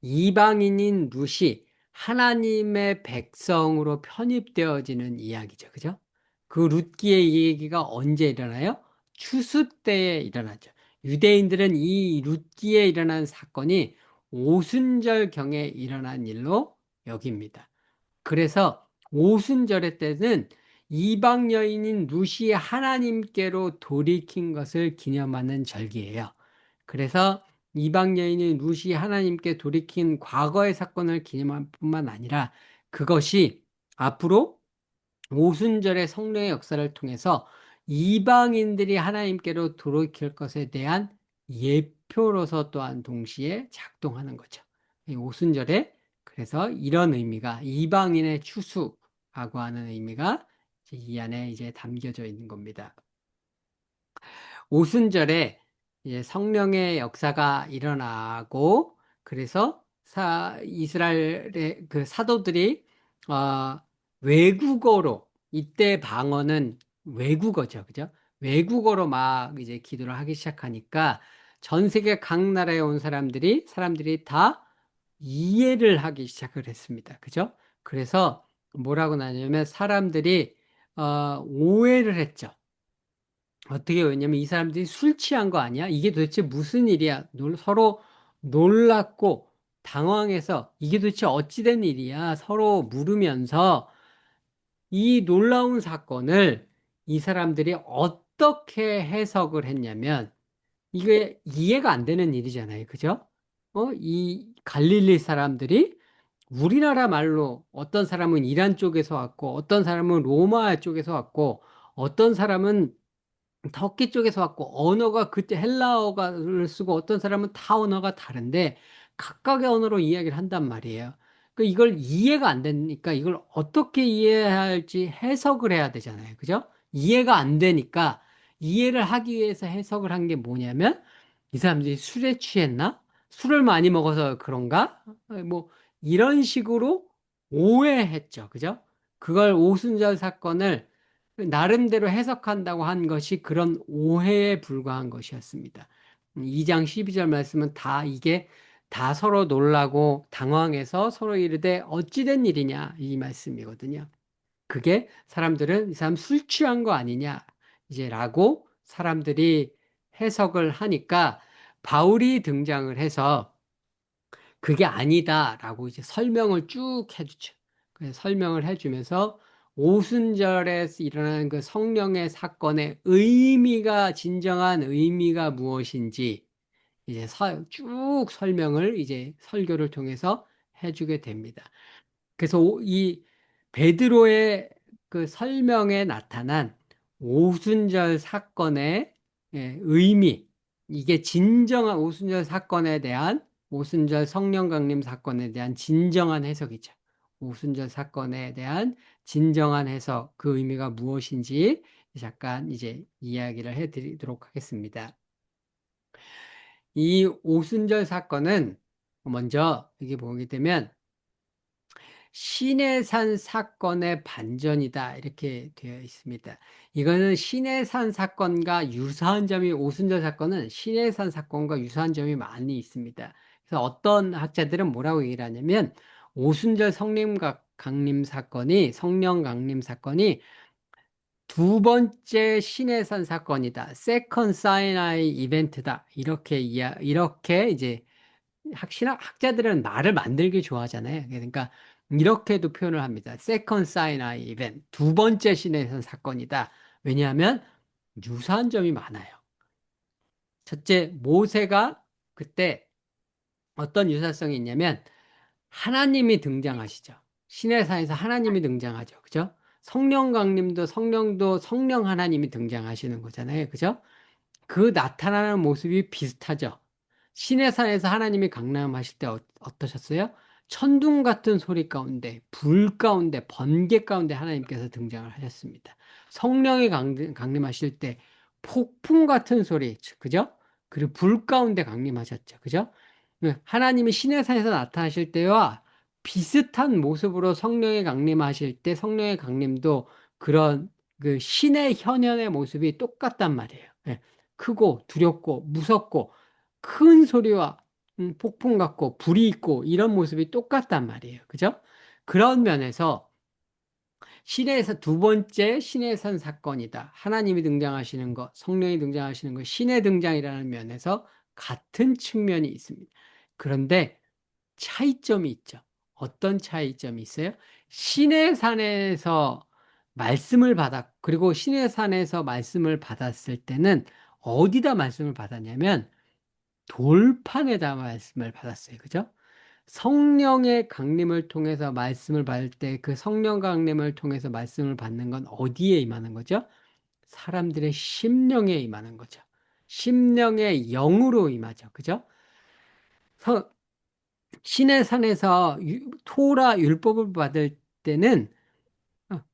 이방인인 룻이 하나님의 백성으로 편입되어지는 이야기죠. 그죠? 그 룻기의 얘기가 언제 일어나요? 추수 때에 일어나죠. 유대인들은 이 룻기에 일어난 사건이 오순절경에 일어난 일로 여깁니다. 그래서 오순절의 때는 이방 여인인 룻이 하나님께로 돌이킨 것을 기념하는 절기예요. 그래서 이방 여인인 룻이 하나님께 돌이킨 과거의 사건을 기념할 뿐만 아니라 그것이 앞으로 오순절의 성령의 역사를 통해서 이방인들이 하나님께로 돌이킬 것에 대한 예표로서 또한 동시에 작동하는 거죠. 이 오순절에 그래서 이런 의미가 이방인의 추수라고 하는 의미가 이 안에 이제 담겨져 있는 겁니다. 오순절에 이제 성령의 역사가 일어나고 그래서 이스라엘의 그 사도들이 외국어로 이때 방언은 외국어죠, 그죠? 외국어로 막 이제 기도를 하기 시작하니까 전 세계 각 나라에 온 사람들이 다 이해를 하기 시작을 했습니다, 그죠? 그래서 뭐라고 나냐면 사람들이 오해를 했죠. 어떻게 왜냐면 이 사람들이 술 취한 거 아니야? 이게 도대체 무슨 일이야? 서로 놀랐고 당황해서 이게 도대체 어찌된 일이야? 서로 물으면서 이 놀라운 사건을 이 사람들이 어떻게 해석을 했냐면 이게 이해가 안 되는 일이잖아요. 그죠? 이 갈릴리 사람들이 우리나라 말로 어떤 사람은 이란 쪽에서 왔고 어떤 사람은 로마 쪽에서 왔고 어떤 사람은 터키 쪽에서 왔고 언어가 그때 헬라어를 쓰고 어떤 사람은 다 언어가 다른데 각각의 언어로 이야기를 한단 말이에요. 그 이걸 이해가 안 되니까 이걸 어떻게 이해해야 할지 해석을 해야 되잖아요. 그죠? 이해가 안 되니까 이해를 하기 위해서 해석을 한 게 뭐냐면 이 사람들이 술에 취했나? 술을 많이 먹어서 그런가? 뭐 이런 식으로 오해했죠. 그죠? 그걸 오순절 사건을 나름대로 해석한다고 한 것이 그런 오해에 불과한 것이었습니다. 2장 12절 말씀은 이게 다 서로 놀라고 당황해서 서로 이르되 어찌된 일이냐 이 말씀이거든요. 그게 사람들은 이 사람 술 취한 거 아니냐 이제 라고 사람들이 해석을 하니까 바울이 등장을 해서 그게 아니다라고 이제 설명을 쭉 해주죠. 그래서 설명을 해주면서 오순절에 일어나는 그 성령의 사건의 진정한 의미가 무엇인지 이제 쭉 설명을 이제 설교를 통해서 해주게 됩니다. 그래서 이 베드로의 그 설명에 나타난 오순절 사건의 의미, 이게 진정한 오순절 사건에 대한 오순절 성령 강림 사건에 대한 진정한 해석이죠. 오순절 사건에 대한 진정한 해석, 그 의미가 무엇인지 잠깐 이제 이야기를 해드리도록 하겠습니다. 이 오순절 사건은 먼저 이게 보게 되면 시내산 사건의 반전이다 이렇게 되어 있습니다. 이거는 시내산 사건과 유사한 점이 오순절 사건은 시내산 사건과 유사한 점이 많이 있습니다. 그래서 어떤 학자들은 뭐라고 얘기를 하냐면 오순절 성령 강림 사건이 두 번째 시내산 사건이다. 세컨 사이나이 이벤트다. 이렇게 이제 학자들은 말을 만들기 좋아하잖아요. 그러니까 이렇게도 표현을 합니다. 세컨 사이나이 이벤트, 두 번째 시내산 사건이다. 왜냐하면 유사한 점이 많아요. 첫째, 모세가 그때 어떤 유사성이 있냐면 하나님이 등장하시죠. 시내산에서 하나님이 등장하죠. 그죠? 성령 강림도 성령 하나님이 등장하시는 거잖아요. 그죠? 그 나타나는 모습이 비슷하죠. 시내산에서 하나님이 강림하실 때 어떠셨어요? 천둥 같은 소리 가운데, 불 가운데, 번개 가운데 하나님께서 등장을 하셨습니다. 성령이 강림하실 때 폭풍 같은 소리, 그죠? 그리고 불 가운데 강림하셨죠. 그죠? 하나님이 시내산에서 나타나실 때와 비슷한 모습으로 성령이 강림하실 때 성령의 강림도 그런 그 신의 현현의 모습이 똑같단 말이에요. 예. 크고 두렵고 무섭고 큰 소리와 폭풍 같고 불이 있고 이런 모습이 똑같단 말이에요. 그죠? 그런 면에서 시내에서 두 번째 시내산 사건이다. 하나님이 등장하시는 것, 성령이 등장하시는 것, 신의 등장이라는 면에서 같은 측면이 있습니다. 그런데 차이점이 있죠. 어떤 차이점이 있어요? 시내산에서 그리고 시내산에서 말씀을 받았을 때는 어디다 말씀을 받았냐면 돌판에다 말씀을 받았어요. 그죠? 성령의 강림을 통해서 말씀을 받을 때 그 성령 강림을 통해서 말씀을 받는 건 어디에 임하는 거죠? 사람들의 심령에 임하는 거죠. 심령의 영으로 임하죠. 그죠? 신의 산에서 토라 율법을 받을 때는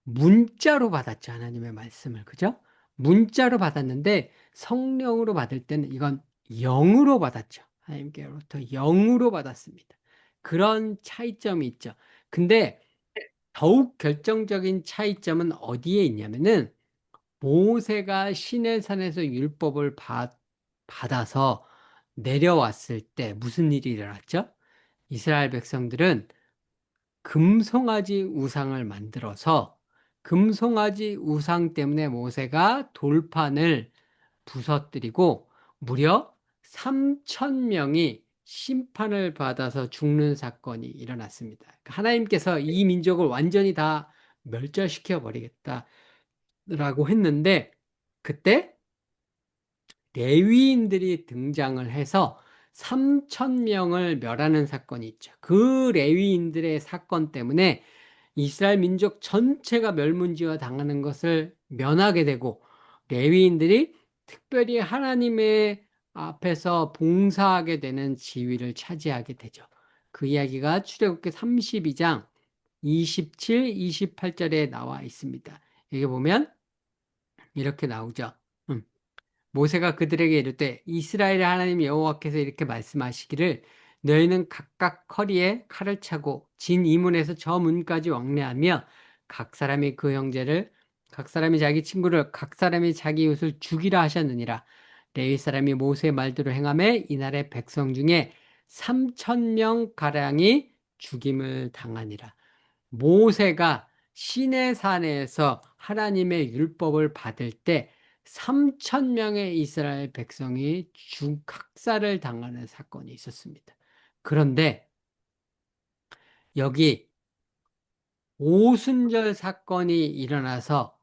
문자로 받았죠. 하나님의 말씀을. 그죠? 문자로 받았는데 성령으로 받을 때는 이건 영으로 받았죠. 하나님께로부터 영으로 받았습니다. 그런 차이점이 있죠. 근데 더욱 결정적인 차이점은 어디에 있냐면은 모세가 시내 산에서 율법을 받아서 내려왔을 때 무슨 일이 일어났죠? 이스라엘 백성들은 금송아지 우상을 만들어서 금송아지 우상 때문에 모세가 돌판을 부서뜨리고 무려 3천 명이 심판을 받아서 죽는 사건이 일어났습니다. 그러니까 하나님께서 이 민족을 완전히 다 멸절시켜 버리겠다라고 했는데 그때 레위인들이 등장을 해서 3천 명을 멸하는 사건이 있죠. 그 레위인들의 사건 때문에 이스라엘 민족 전체가 멸문지화 당하는 것을 면하게 되고 레위인들이 특별히 하나님의 앞에서 봉사하게 되는 지위를 차지하게 되죠. 그 이야기가 출애굽기 32장 27, 28절에 나와 있습니다. 여기 보면 이렇게 나오죠. 모세가 그들에게 이르되 이스라엘의 하나님 여호와께서 이렇게 말씀하시기를 너희는 각각 허리에 칼을 차고 진 이 문에서 저 문까지 왕래하며 각 사람이 그 형제를 각 사람이 자기 친구를 각 사람이 자기 이웃을 죽이라 하셨느니라. 레위 사람이 모세의 말대로 행하매 이날의 백성 중에 3천 명 가량이 죽임을 당하니라. 모세가 시내산에서 하나님의 율법을 받을 때 3천 명의 이스라엘 백성이 학살을 당하는 사건이 있었습니다. 그런데 여기 오순절 사건이 일어나서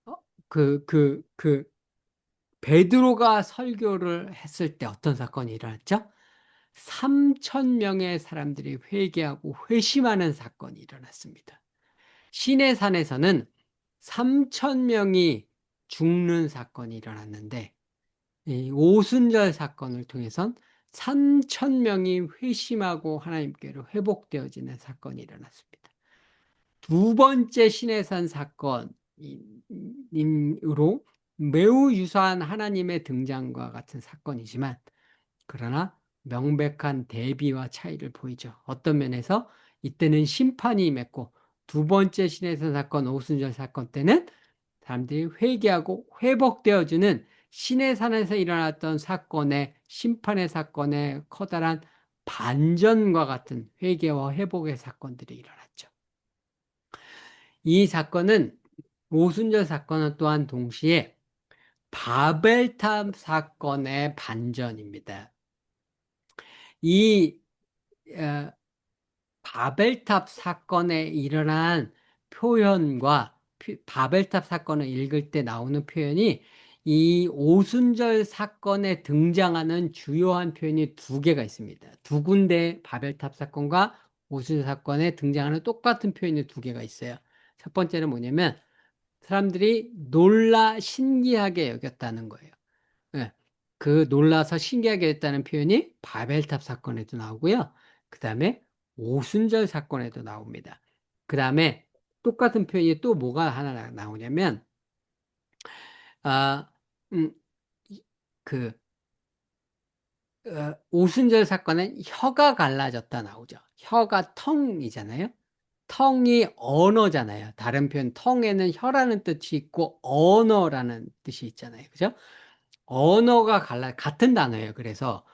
어, 그 베드로가 설교를 했을 때 어떤 사건이 일어났죠? 3천 명의 사람들이 회개하고 회심하는 사건이 일어났습니다. 시내 산에서는 3천 명이 죽는 사건이 일어났는데 이 오순절 사건을 통해선 3천 명이 회심하고 하나님께로 회복되어지는 사건이 일어났습니다. 두 번째 시내산 사건으로 매우 유사한 하나님의 등장과 같은 사건이지만 그러나 명백한 대비와 차이를 보이죠. 어떤 면에서 이때는 심판이 임했고 두 번째 시내산 사건 오순절 사건 때는 사람들이 회개하고 회복되어지는 시내산에서 일어났던 사건의 심판의 사건의 커다란 반전과 같은 회개와 회복의 사건들이 일어났죠. 이 사건은 오순절 사건은 또한 동시에 바벨탑 사건의 반전입니다. 이 어, 바벨탑 사건에 일어난 표현과 바벨탑 사건을 읽을 때 나오는 표현이 이 오순절 사건에 등장하는 주요한 표현이 두 개가 있습니다. 두 군데 바벨탑 사건과 오순절 사건에 등장하는 똑같은 표현이 두 개가 있어요. 첫 번째는 뭐냐면 사람들이 놀라 신기하게 여겼다는 거예요. 예. 그 놀라서 신기하게 했다는 표현이 바벨탑 사건에도 나오고요. 그 다음에 오순절 사건에도 나옵니다. 그 다음에 똑같은 표현이 또 뭐가 하나 나오냐면, 아, 음, 그, 오순절 사건은 혀가 갈라졌다 나오죠. 혀가 텅이잖아요. 텅이 언어잖아요. 다른 표현, 텅에는 혀라는 뜻이 있고, 언어라는 뜻이 있잖아요. 그죠? 언어가 같은 단어예요. 그래서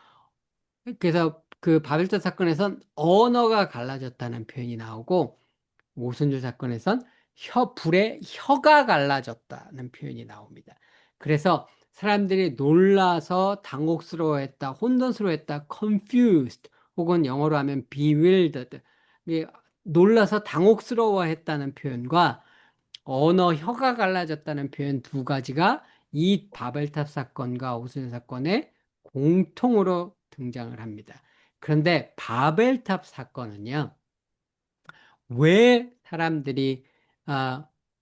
그 바벨탑 사건에선 언어가 갈라졌다는 표현이 나오고 오순절 사건에선 불에 혀가 갈라졌다는 표현이 나옵니다. 그래서 사람들이 놀라서 당혹스러워했다, 혼돈스러워했다, confused 혹은 영어로 하면 bewildered 놀라서 당혹스러워했다는 표현과 언어 혀가 갈라졌다는 표현 두 가지가 이 바벨탑 사건과 오순절 사건에 공통으로 등장을 합니다. 그런데 바벨탑 사건은요, 왜 사람들이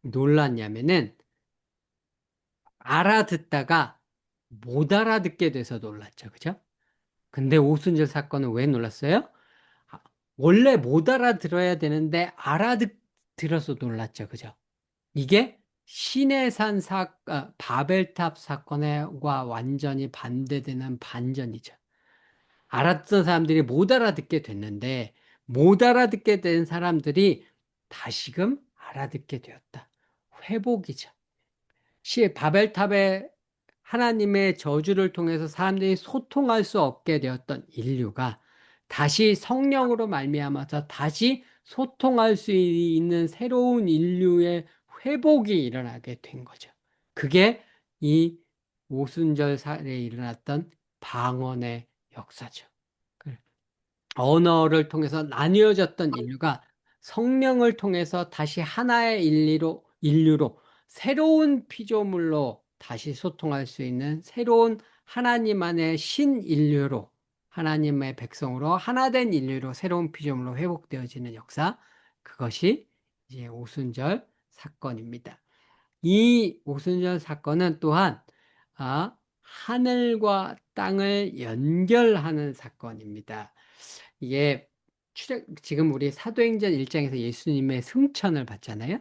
놀랐냐면은 알아듣다가 못 알아듣게 돼서 놀랐죠. 그죠? 근데 오순절 사건은 왜 놀랐어요? 아, 원래 못 알아들어야 되는데 알아들어서 놀랐죠. 그죠? 이게 바벨탑 사건과 완전히 반대되는 반전이죠. 알았던 사람들이 못 알아듣게 됐는데 못 알아듣게 된 사람들이 다시금 알아듣게 되었다. 회복이죠. 바벨탑의 하나님의 저주를 통해서 사람들이 소통할 수 없게 되었던 인류가 다시 성령으로 말미암아서 다시 소통할 수 있는 새로운 인류의 회복이 일어나게 된 거죠. 그게 이 오순절살에 일어났던 방언의 역사죠. 언어를 통해서 나뉘어졌던 인류가 성령을 통해서 다시 하나의 인류로 새로운 피조물로 다시 소통할 수 있는 새로운 하나님 안의 신인류로 하나님의 백성으로 하나된 인류로 새로운 피조물로 회복되어지는 역사 그것이 이제 오순절 사건입니다. 이 오순절 사건은 또한 하늘과 땅을 연결하는 사건입니다. 이게 지금 우리 사도행전 1장에서 예수님의 승천을 봤잖아요.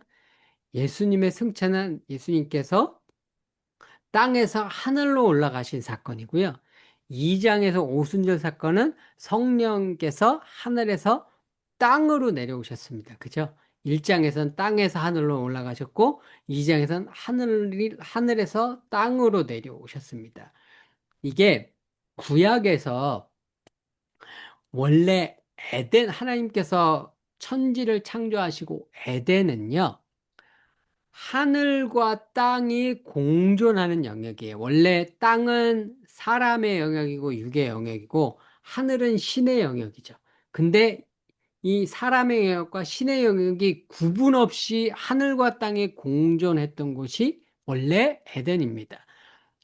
예수님의 승천은 예수님께서 땅에서 하늘로 올라가신 사건이고요. 2장에서 오순절 사건은 성령께서 하늘에서 땅으로 내려오셨습니다. 그죠? 1장에서는 땅에서 하늘로 올라가셨고 2장에서는 하늘에서 땅으로 내려오셨습니다. 이게 구약에서 원래 하나님께서 천지를 창조하시고 에덴은요, 하늘과 땅이 공존하는 영역이에요. 원래 땅은 사람의 영역이고 육의 영역이고 하늘은 신의 영역이죠. 근데 이 사람의 영역과 신의 영역이 구분 없이 하늘과 땅에 공존했던 곳이 원래 에덴입니다.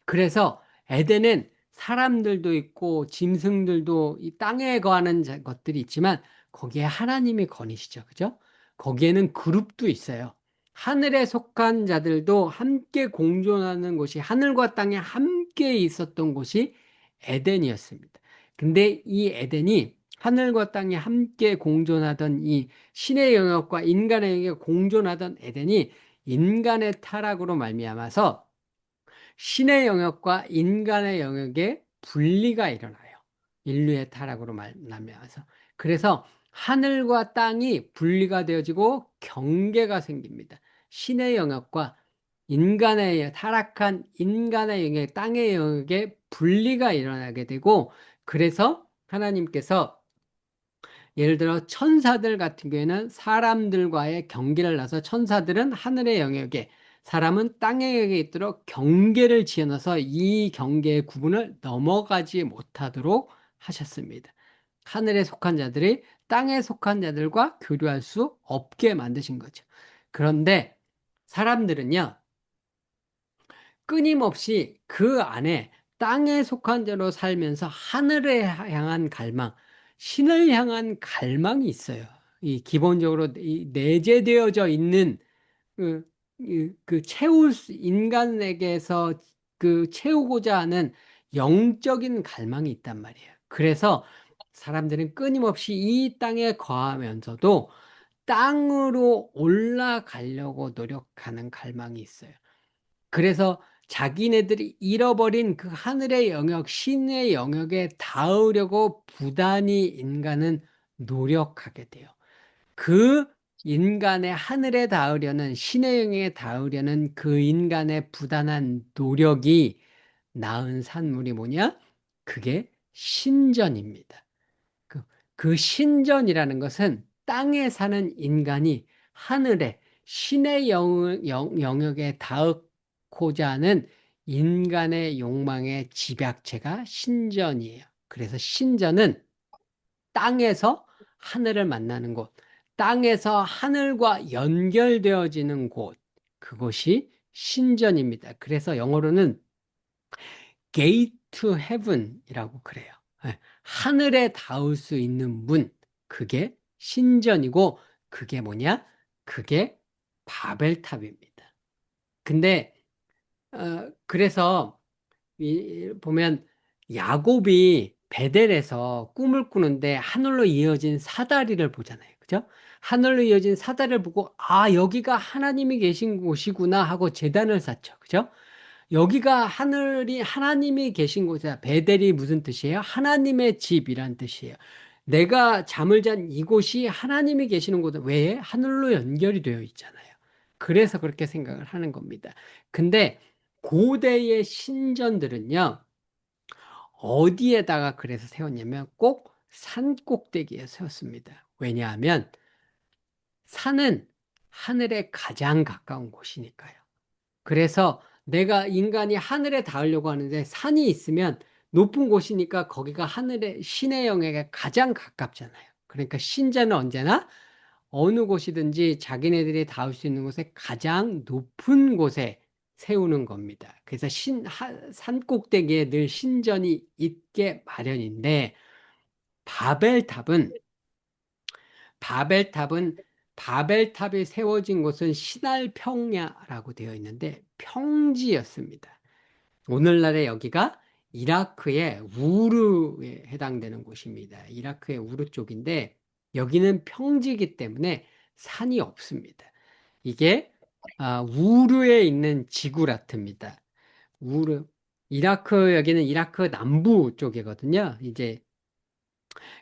그래서 에덴은 사람들도 있고 짐승들도 이 땅에 거하는 것들이 있지만 거기에 하나님이 거니시죠. 그죠? 거기에는 그룹도 있어요. 하늘에 속한 자들도 함께 공존하는 곳이 하늘과 땅에 함께 있었던 곳이 에덴이었습니다. 근데 이 에덴이 하늘과 땅에 함께 공존하던 이 신의 영역과 인간의 영역에 공존하던 에덴이 인간의 타락으로 말미암아서 신의 영역과 인간의 영역에 분리가 일어나요. 인류의 타락으로 말미암아서. 그래서 하늘과 땅이 분리가 되어지고 경계가 생깁니다. 신의 영역과 인간의 타락한 인간의 영역, 땅의 영역에 분리가 일어나게 되고, 그래서 하나님께서 예를 들어 천사들 같은 경우에는 사람들과의 경계를 놔서 천사들은 하늘의 영역에 사람은 땅의 영역에 있도록 경계를 지어놔서 이 경계의 구분을 넘어가지 못하도록 하셨습니다. 하늘에 속한 자들이 땅에 속한 자들과 교류할 수 없게 만드신 거죠. 그런데 사람들은요, 끊임없이 그 안에 땅에 속한 자로 살면서 하늘에 향한 갈망, 신을 향한 갈망이 있어요. 이 기본적으로 이 내재되어져 있는 그, 인간에게서 그 채우고자 하는 영적인 갈망이 있단 말이에요. 그래서 사람들은 끊임없이 이 땅에 거하면서도 땅으로 올라가려고 노력하는 갈망이 있어요. 그래서 자기네들이 잃어버린 그 하늘의 영역, 신의 영역에 닿으려고 부단히 인간은 노력하게 돼요. 그 인간의 하늘에 닿으려는, 신의 영역에 닿으려는 그 인간의 부단한 노력이 낳은 산물이 뭐냐? 그게 신전입니다. 그, 그 신전이라는 것은 땅에 사는 인간이 하늘에 신의 영역에 닿고자 하는 인간의 욕망의 집약체가 신전이에요. 그래서 신전은 땅에서 하늘을 만나는 곳, 땅에서 하늘과 연결되어지는 곳, 그것이 신전입니다. 그래서 영어로는 Gate to Heaven이라고 그래요. 예, 하늘에 닿을 수 있는 문, 그게 신전이고, 그게 뭐냐? 그게 바벨탑입니다. 근데 그래서 보면 야곱이 베델에서 꿈을 꾸는데 하늘로 이어진 사다리를 보잖아요. 그죠? 하늘로 이어진 사다리를 보고 아, 여기가 하나님이 계신 곳이구나 하고 제단을 쌓죠. 그죠? 여기가 하늘이 하나님이 계신 곳이야. 베델이 무슨 뜻이에요? 하나님의 집이란 뜻이에요. 내가 잠을 잔 이곳이 하나님이 계시는 곳은 왜? 하늘로 연결이 되어 있잖아요. 그래서 그렇게 생각을 하는 겁니다. 근데 고대의 신전들은요, 어디에다가 그래서 세웠냐면 꼭 산 꼭대기에 세웠습니다. 왜냐하면 산은 하늘에 가장 가까운 곳이니까요. 그래서 내가 인간이 하늘에 닿으려고 하는데 산이 있으면 높은 곳이니까 거기가 하늘의 신의 영역에 가장 가깝잖아요. 그러니까 신자는 언제나 어느 곳이든지 자기네들이 닿을 수 있는 곳에 가장 높은 곳에 세우는 겁니다. 그래서 산 꼭대기에 늘 신전이 있게 마련인데 바벨탑은 바벨탑은 바벨탑이 세워진 곳은 시날 평야라고 되어 있는데 평지였습니다. 오늘날의 여기가 이라크의 우르에 해당되는 곳입니다. 이라크의 우르 쪽인데 여기는 평지이기 때문에 산이 없습니다. 이게 우르에 있는 지구라트입니다. 우르 이라크 여기는 이라크 남부 쪽이거든요. 이제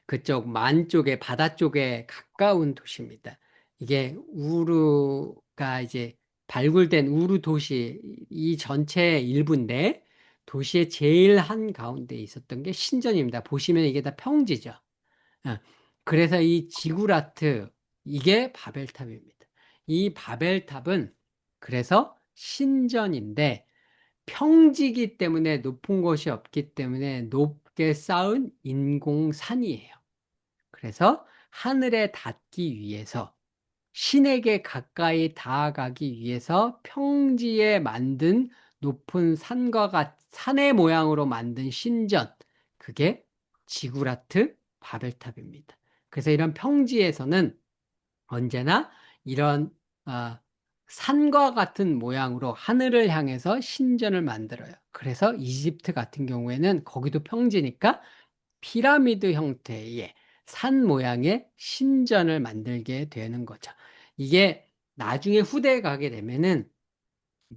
그쪽 만 쪽에 바다 쪽에 가까운 도시입니다. 이게 우루가 이제 발굴된 우루 도시 이 전체의 일부인데 도시의 제일 한 가운데 있었던 게 신전입니다. 보시면 이게 다 평지죠. 어, 그래서 이 지구라트 이게 바벨탑입니다. 이 바벨탑은 그래서 신전인데 평지기 때문에 높은 곳이 없기 때문에 높게 쌓은 인공산이에요. 그래서 하늘에 닿기 위해서, 신에게 가까이 다가가기 위해서 평지에 만든 높은 산의 모양으로 만든 신전, 그게 지구라트 바벨탑입니다. 그래서 이런 평지에서는 언제나 이런 아, 산과 같은 모양으로 하늘을 향해서 신전을 만들어요. 그래서 이집트 같은 경우에는 거기도 평지니까 피라미드 형태의 산 모양의 신전을 만들게 되는 거죠. 이게 나중에 후대에 가게 되면은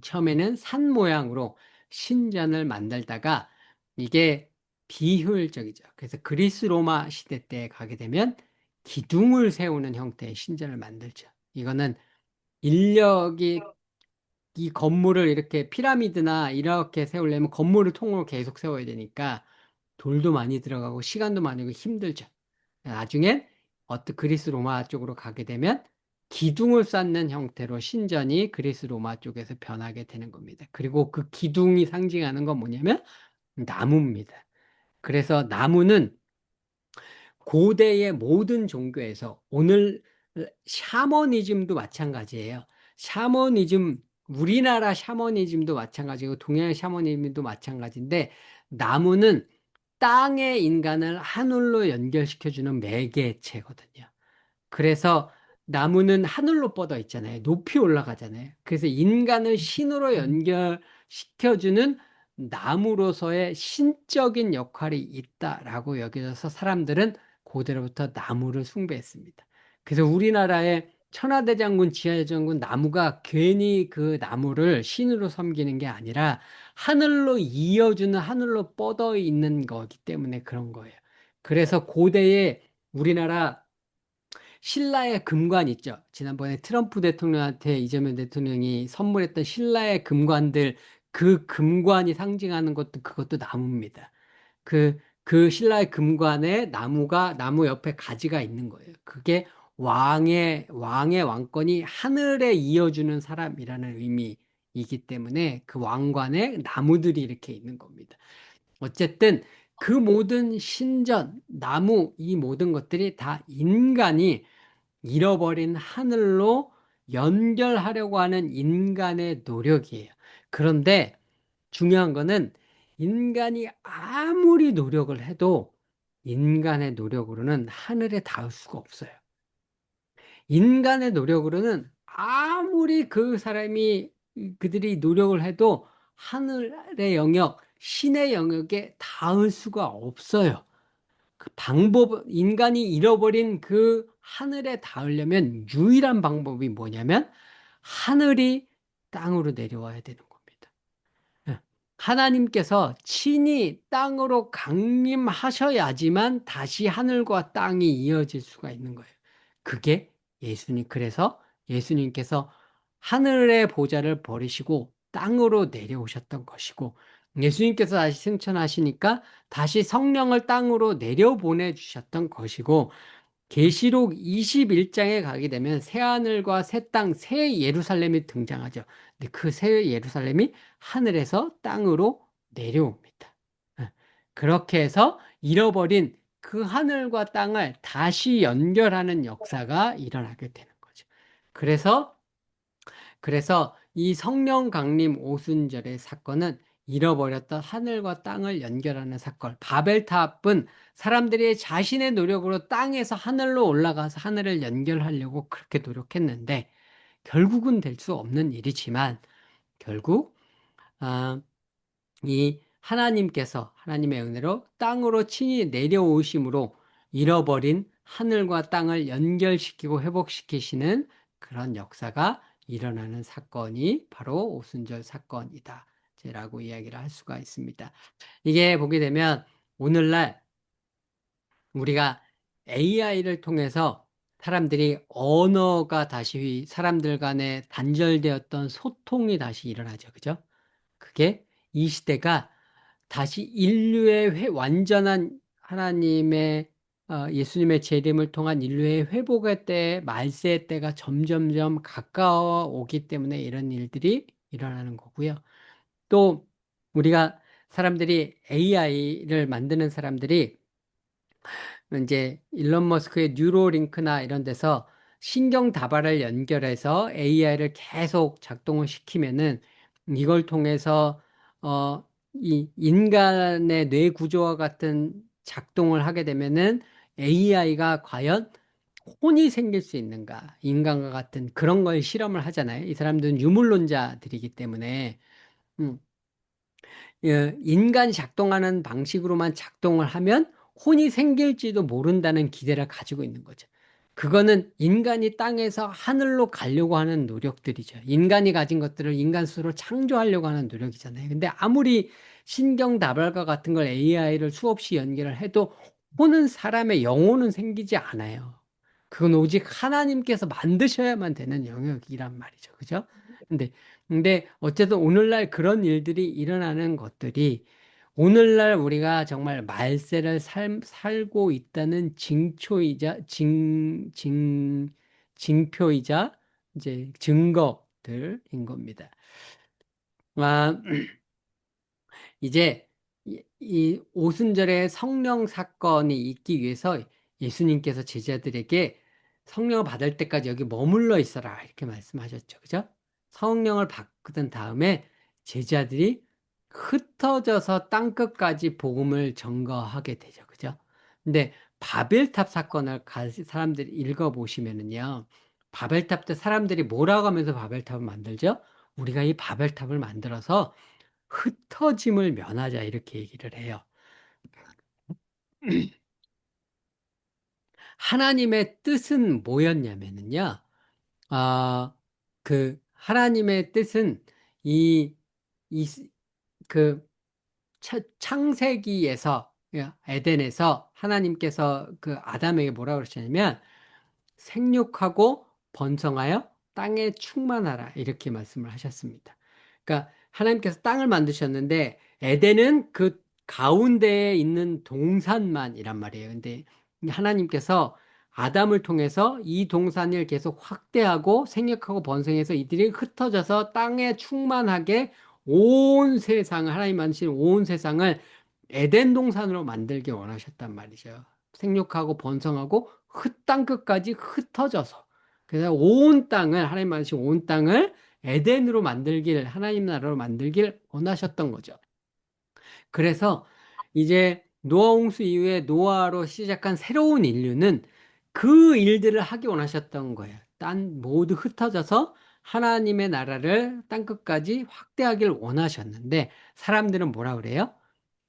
처음에는 산 모양으로 신전을 만들다가 이게 비효율적이죠. 그래서 그리스 로마 시대 때 가게 되면 기둥을 세우는 형태의 신전을 만들죠. 이거는 인력이 이 건물을 이렇게 피라미드나 이렇게 세우려면 건물을 통으로 계속 세워야 되니까 돌도 많이 들어가고 시간도 많이 들고 힘들죠. 나중엔 그리스 로마 쪽으로 가게 되면 기둥을 쌓는 형태로 신전이 그리스 로마 쪽에서 변하게 되는 겁니다. 그리고 그 기둥이 상징하는 건 뭐냐면 나무입니다. 그래서 나무는 고대의 모든 종교에서 오늘 샤머니즘도 마찬가지예요. 샤머니즘, 우리나라 샤머니즘도 마찬가지고 동양 샤머니즘도 마찬가지인데 나무는 땅의 인간을 하늘로 연결시켜주는 매개체거든요. 그래서 나무는 하늘로 뻗어 있잖아요. 높이 올라가잖아요. 그래서 인간을 신으로 연결시켜주는 나무로서의 신적인 역할이 있다라고 여겨져서 사람들은 고대로부터 나무를 숭배했습니다. 그래서 우리나라의 천하대장군, 지하대장군 나무가 괜히 그 나무를 신으로 섬기는 게 아니라 하늘로 이어주는, 하늘로 뻗어 있는 거기 때문에 그런 거예요. 그래서 고대의 우리나라 신라의 금관 있죠. 지난번에 트럼프 대통령한테 이재명 대통령이 선물했던 신라의 금관들, 그 금관이 상징하는 것도 그것도 나무입니다. 그 신라의 금관에 나무 옆에 가지가 있는 거예요. 그게 왕의 왕권이 하늘에 이어주는 사람이라는 의미이기 때문에 그 왕관에 나무들이 이렇게 있는 겁니다. 어쨌든 그 모든 신전, 나무, 이 모든 것들이 다 인간이 잃어버린 하늘로 연결하려고 하는 인간의 노력이에요. 그런데 중요한 거는 인간이 아무리 노력을 해도 인간의 노력으로는 하늘에 닿을 수가 없어요. 인간의 노력으로는 아무리 그들이 노력을 해도 하늘의 영역, 신의 영역에 닿을 수가 없어요. 인간이 잃어버린 그 하늘에 닿으려면 유일한 방법이 뭐냐면 하늘이 땅으로 내려와야 되는 겁니다. 예. 하나님께서 친히 땅으로 강림하셔야지만 다시 하늘과 땅이 이어질 수가 있는 거예요. 그게 그래서 예수님께서 하늘의 보좌를 버리시고 땅으로 내려오셨던 것이고, 예수님께서 다시 승천하시니까 다시 성령을 땅으로 내려보내 주셨던 것이고, 계시록 21장에 가게 되면 새 하늘과 새 땅, 새 예루살렘이 등장하죠. 근데 그 새 예루살렘이 하늘에서 땅으로 내려옵니다. 예. 그렇게 해서 잃어버린 그 하늘과 땅을 다시 연결하는 역사가 일어나게 되는 거죠. 그래서 이 성령 강림 오순절의 사건은 잃어버렸던 하늘과 땅을 연결하는 사건. 바벨탑은 사람들이 자신의 노력으로 땅에서 하늘로 올라가서 하늘을 연결하려고 그렇게 노력했는데 결국은 될 수 없는 일이지만 결국 아, 이 하나님의 은혜로 땅으로 친히 내려오심으로 잃어버린 하늘과 땅을 연결시키고 회복시키시는 그런 역사가 일어나는 사건이 바로 오순절 사건이다 라고 이야기를 할 수가 있습니다. 이게 보게 되면 오늘날 우리가 AI를 통해서 사람들이 언어가 다시 사람들 간에 단절되었던 소통이 다시 일어나죠. 그죠? 그게 이 시대가 다시 완전한 하나님의 예수님의 재림을 통한 인류의 회복의 때, 말세의 때가 점점점 가까워 오기 때문에 이런 일들이 일어나는 거고요. 또 우리가 AI를 만드는 사람들이 이제 일론 머스크의 뉴로링크나 이런 데서 신경 다발을 연결해서 AI를 계속 작동을 시키면은 이걸 통해서 이 인간의 뇌 구조와 같은 작동을 하게 되면은 AI가 과연 혼이 생길 수 있는가? 인간과 같은 그런 걸 실험을 하잖아요. 이 사람들은 유물론자들이기 때문에 음, 인간이 작동하는 방식으로만 작동을 하면 혼이 생길지도 모른다는 기대를 가지고 있는 거죠. 그거는 인간이 땅에서 하늘로 가려고 하는 노력들이죠. 인간이 가진 것들을 인간 스스로 창조하려고 하는 노력이잖아요. 근데 아무리 신경다발과 같은 걸 AI를 수없이 연결을 해도 혼은 사람의 영혼은 생기지 않아요. 그건 오직 하나님께서 만드셔야만 되는 영역이란 말이죠. 그죠? 근데 어쨌든 오늘날 그런 일들이 일어나는 것들이 오늘날 우리가 정말 말세를 살고 있다는 징표이자 이제 증거들인 겁니다. 아, 이제 이 오순절에 성령 사건이 있기 위해서 예수님께서 제자들에게 성령을 받을 때까지 여기 머물러 있어라 이렇게 말씀하셨죠. 그죠? 성령을 받은 다음에 제자들이 흩어져서 땅끝까지 복음을 전거하게 되죠. 그죠? 근데 바벨탑 사건을 사람들이 읽어보시면은요. 바벨탑 때 사람들이 뭐라고 하면서 바벨탑을 만들죠? 우리가 이 바벨탑을 만들어서 흩어짐을 면하자 이렇게 얘기를 해요. 하나님의 뜻은 뭐였냐면은요. 아, 그 하나님의 뜻은 이, 이, 그 창세기에서 에덴에서 하나님께서 그 아담에게 뭐라고 그러셨냐면 생육하고 번성하여 땅에 충만하라 이렇게 말씀을 하셨습니다. 그러니까 하나님께서 땅을 만드셨는데 에덴은 그 가운데에 있는 동산만이란 말이에요. 근데 하나님께서 아담을 통해서 이 동산을 계속 확대하고 생육하고 번성해서 이들이 흩어져서 땅에 충만하게 온 세상을 하나님 만드신 온 세상을 에덴 동산으로 만들기 원하셨단 말이죠. 생육하고 번성하고 땅 끝까지 흩어져서 그래서 온 땅을 하나님 만드신 온 땅을 에덴으로 만들길 하나님 나라로 만들길 원하셨던 거죠. 그래서 이제 노아 홍수 이후에 노아로 시작한 새로운 인류는 그 일들을 하기 원하셨던 거예요. 땅 모두 흩어져서 하나님의 나라를 땅 끝까지 확대하길 원하셨는데 사람들은 뭐라 그래요?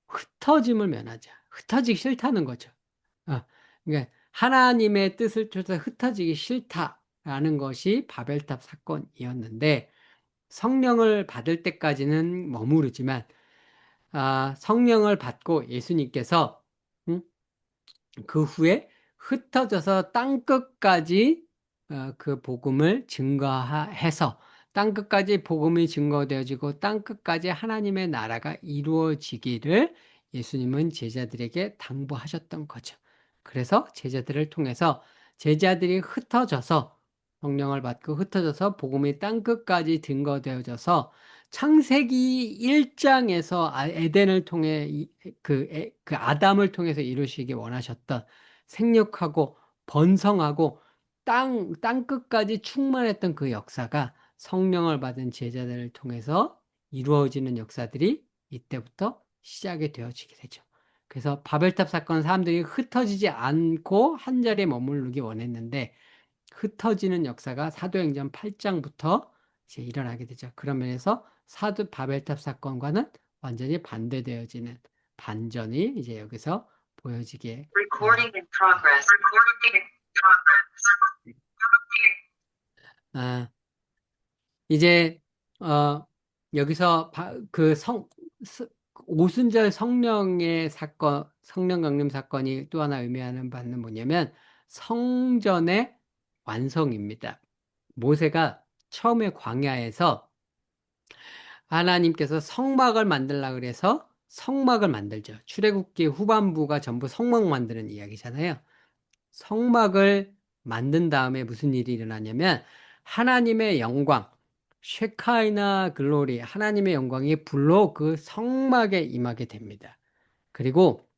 흩어짐을 면하자. 흩어지기 싫다는 거죠. 그러니까 하나님의 뜻을 쫓아 흩어지기 싫다라는 것이 바벨탑 사건이었는데 성령을 받을 때까지는 머무르지만 성령을 받고 예수님께서 음, 그 후에 흩어져서 땅끝까지 그 복음을 증거해서 땅끝까지 복음이 증거되어지고 땅끝까지 하나님의 나라가 이루어지기를 예수님은 제자들에게 당부하셨던 거죠. 그래서 제자들을 통해서 제자들이 ht어져서 성령을 받고 흩어져서 복음이 땅끝까지 증거되어져서 창세기 1장에서 에덴을 통해 그 아담을 통해서 이루시기 원하셨던 생육하고 번성하고 땅끝까지 충만했던 그 역사가 성령을 받은 제자들을 통해서 이루어지는 역사들이 이때부터 시작이 되어지게 되죠. 그래서 바벨탑 사건 사람들이 흩어지지 않고 한 자리에 머무르기 원했는데 흩어지는 역사가 사도행전 8장부터 이제 일어나게 되죠. 그런 면에서 사도 바벨탑 사건과는 완전히 반대되어지는 반전이 이제 여기서 보여지게 이제 여기서 오순절 성령의 사건, 성령 강림 사건이 또 하나 의미하는 바는 뭐냐면 성전의 완성입니다. 모세가 처음에 광야에서 하나님께서 성막을 만들라 그래서 성막을 만들죠. 출애굽기 후반부가 전부 성막 만드는 이야기잖아요. 성막을 만든 다음에 무슨 일이 일어나냐면 하나님의 영광, 쉐카이나 글로리, 하나님의 영광이 불로 그 성막에 임하게 됩니다. 그리고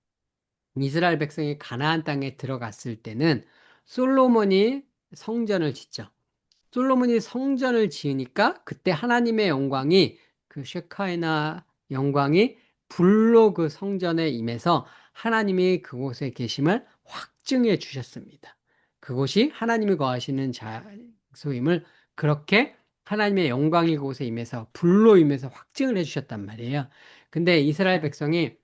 이스라엘 백성이 가나안 땅에 들어갔을 때는 솔로몬이 성전을 짓죠. 솔로몬이 성전을 지으니까 그때 하나님의 영광이 그 쉐카이나 영광이 불로 그 성전에 임해서 하나님이 그곳에 계심을 확증해 주셨습니다. 그곳이 하나님이 거하시는 장소임을 그렇게 하나님의 영광이 그곳에 임해서 불로 임해서 확증을 해 주셨단 말이에요. 근데 이스라엘 백성이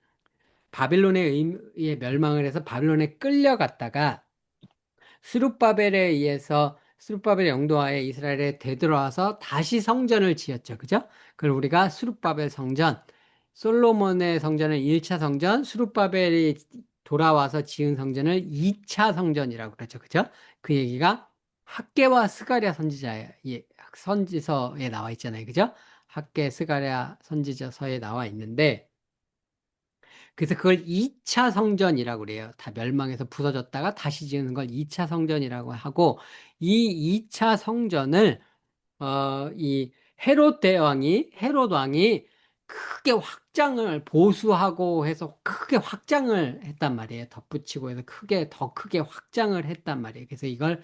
바빌론에 의해 멸망을 해서 바빌론에 끌려갔다가 스룹바벨에 의해서 스룹바벨 영도하에 이스라엘에 되돌아와서 다시 성전을 지었죠. 그죠? 그걸 우리가 스룹바벨 성전, 솔로몬의 성전은 1차 성전, 스룹바벨이 돌아와서 지은 성전을 2차 성전이라고 그러죠. 그죠? 그 얘기가 학개와 스가랴 선지서에 나와 있잖아요. 그죠? 학개, 스가랴 선지서에 나와 있는데 그래서 그걸 2차 성전이라고 그래요. 다 멸망해서 부서졌다가 다시 지은 걸 2차 성전이라고 하고, 이 2차 성전을, 이 헤롯 왕이 크게 확장을, 보수하고 해서 크게 확장을 했단 말이에요. 덧붙이고 해서 더 크게 확장을 했단 말이에요. 그래서 이걸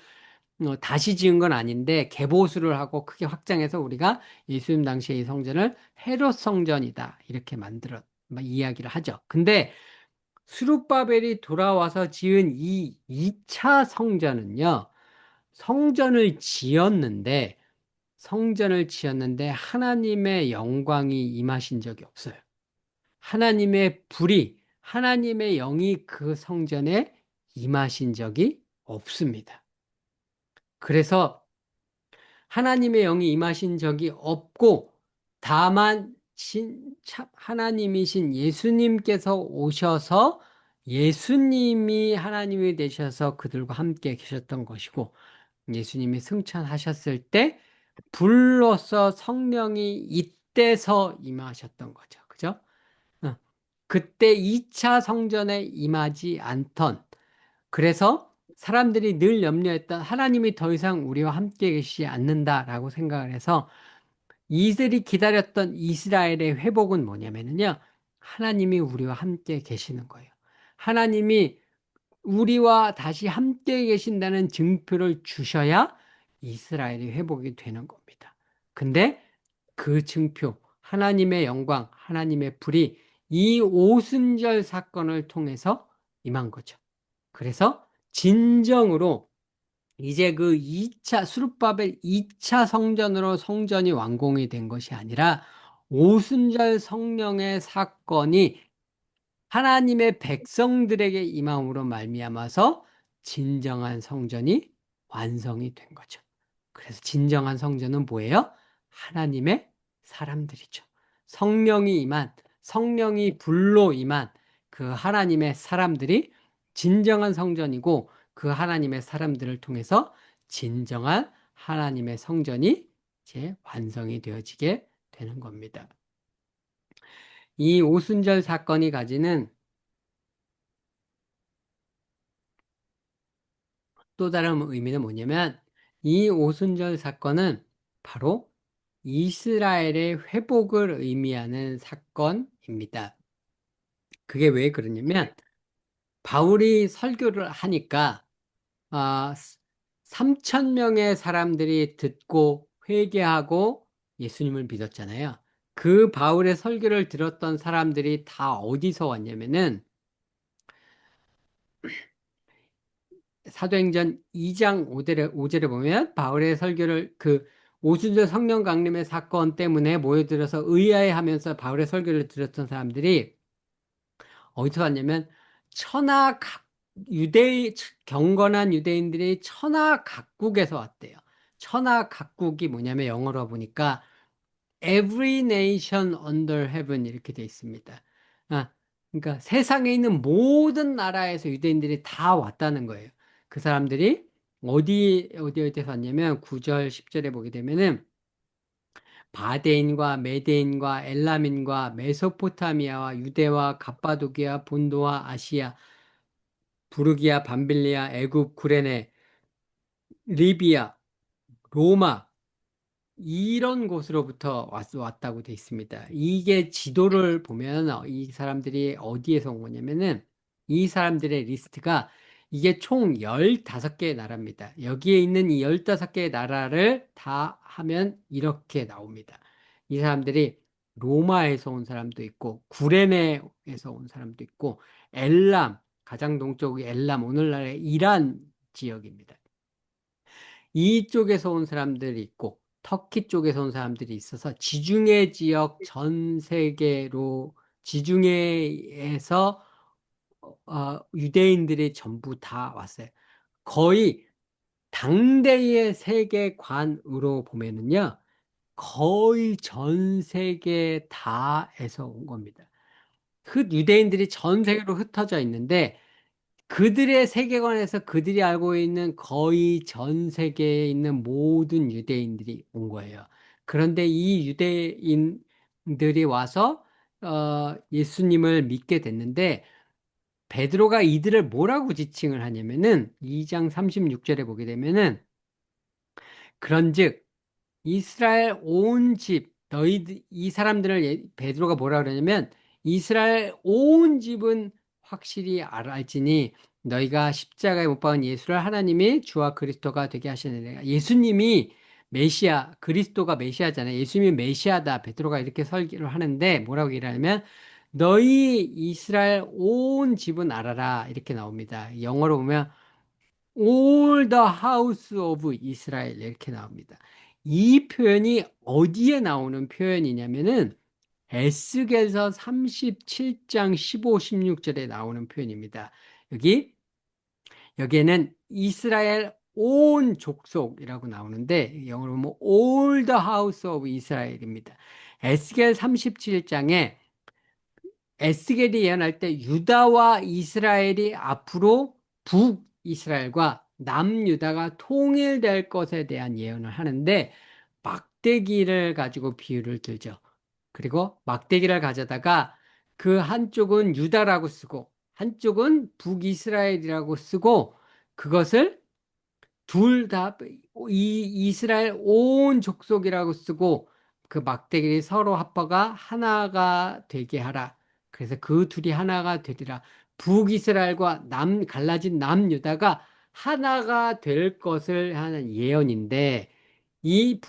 다시 지은 건 아닌데, 개보수를 하고 크게 확장해서 우리가 예수님 당시에 이 성전을 헤롯 성전이다. 이렇게 이야기를 하죠. 근데 수룹바벨이 돌아와서 지은 이 2차 성전은요, 성전을 지었는데 하나님의 영광이 임하신 적이 없어요. 하나님의 영이 그 성전에 임하신 적이 없습니다. 그래서 하나님의 영이 임하신 적이 없고, 다만 하나님이신 예수님께서 오셔서 예수님이 하나님이 되셔서 그들과 함께 계셨던 것이고, 예수님이 승천하셨을 때 불로서 성령이 이때서 임하셨던 거죠. 그죠? 그때 2차 성전에 임하지 않던, 그래서 사람들이 늘 염려했던 하나님이 더 이상 우리와 함께 계시지 않는다라고 생각을 해서 이들이 기다렸던 이스라엘의 회복은 뭐냐면요. 하나님이 우리와 함께 계시는 거예요. 하나님이 우리와 다시 함께 계신다는 증표를 주셔야 이스라엘이 회복이 되는 겁니다. 근데 그 증표, 하나님의 영광, 하나님의 불이 이 오순절 사건을 통해서 임한 거죠. 그래서 진정으로 이제 그 2차 수룹바벨 2차 성전으로 성전이 완공이 된 것이 아니라 오순절 성령의 사건이 하나님의 백성들에게 임함으로 말미암아서 진정한 성전이 완성이 된 거죠. 그래서 진정한 성전은 뭐예요? 하나님의 사람들이죠. 성령이 불로 임한 그 하나님의 사람들이 진정한 성전이고, 그 하나님의 사람들을 통해서 진정한 하나님의 성전이 이제 완성이 되어지게 되는 겁니다. 이 오순절 사건이 가지는 또 다른 의미는 뭐냐면, 이 오순절 사건은 바로 이스라엘의 회복을 의미하는 사건입니다. 그게 왜 그러냐면, 바울이 설교를 하니까 3천 명의 사람들이 듣고 회개하고 예수님을 믿었잖아요. 그 바울의 설교를 들었던 사람들이 다 어디서 왔냐면은 사도행전 2장 5절에 보면 바울의 설교를 그 오순절 성령 강림의 사건 때문에 모여들어서 의아해하면서 바울의 설교를 들었던 사람들이 어디서 왔냐면 경건한 유대인들이 천하 각국에서 왔대요. 천하 각국이 뭐냐면 영어로 보니까 every nation under heaven 이렇게 돼 있습니다. 그러니까 세상에 있는 모든 나라에서 유대인들이 다 왔다는 거예요. 그 사람들이 어디에서 왔냐면 9절, 10절에 보게 되면은 바데인과 메데인과 엘라민과 메소포타미아와 유대와 갑바도기아, 본도와 아시아, 부르기아, 밤빌리아, 애굽, 구레네, 리비아, 로마 이런 곳으로부터 왔다고 돼 있습니다. 이게 지도를 보면 이 사람들이 어디에서 온 거냐면은 이 사람들의 리스트가 이게 총 15개의 나라입니다. 여기에 있는 이 15개의 나라를 다 하면 이렇게 나옵니다. 이 사람들이 로마에서 온 사람도 있고 구레네에서 온 사람도 있고 엘람, 가장 동쪽의 엘람, 오늘날의 이란 지역입니다. 이쪽에서 온 사람들이 있고 터키 쪽에서 온 사람들이 있어서 지중해 지역 전 세계로 지중해에서 유대인들이 전부 다 왔어요. 거의 당대의 세계관으로 보면은요, 거의 전 세계 다에서 온 겁니다. 유대인들이 전 세계로 흩어져 있는데 그들의 세계관에서 그들이 알고 있는 거의 전 세계에 있는 모든 유대인들이 온 거예요. 그런데 이 유대인들이 와서 예수님을 믿게 됐는데 베드로가 이들을 뭐라고 지칭을 하냐면은 2장 36절에 보게 되면은 그런즉 이스라엘 온 집, 이 사람들을 베드로가 뭐라 그러냐면 이스라엘 온 집은 확실히 알지니 너희가 십자가에 못 박은 예수를 하나님이 주와 그리스도가 되게 하시느니라. 예수님이 메시아, 그리스도가 메시아잖아요. 예수님이 메시아다. 베드로가 이렇게 설교를 하는데 뭐라고 얘기하냐면 너희 이스라엘 온 집은 알아라. 이렇게 나옵니다. 영어로 보면 All the house of Israel 이렇게 나옵니다. 이 표현이 어디에 나오는 표현이냐면은 에스겔서 37장 15, 16절에 나오는 표현입니다. 여기에는 이스라엘 온 족속이라고 나오는데 영어로 보면 All the house of Israel입니다. 에스겔 37장에 에스겔이 예언할 때 유다와 이스라엘이 앞으로 북이스라엘과 남유다가 통일될 것에 대한 예언을 하는데 막대기를 가지고 비유를 들죠. 그리고 막대기를 가져다가 그 한쪽은 유다라고 쓰고 한쪽은 북이스라엘이라고 쓰고 그것을 둘 다 이스라엘 온 족속이라고 쓰고 그 막대기를 서로 합화가 하나가 되게 하라. 그래서 그 둘이 하나가 되리라. 북이스라엘과 갈라진 남유다가 하나가 될 것을 하는 예언인데 이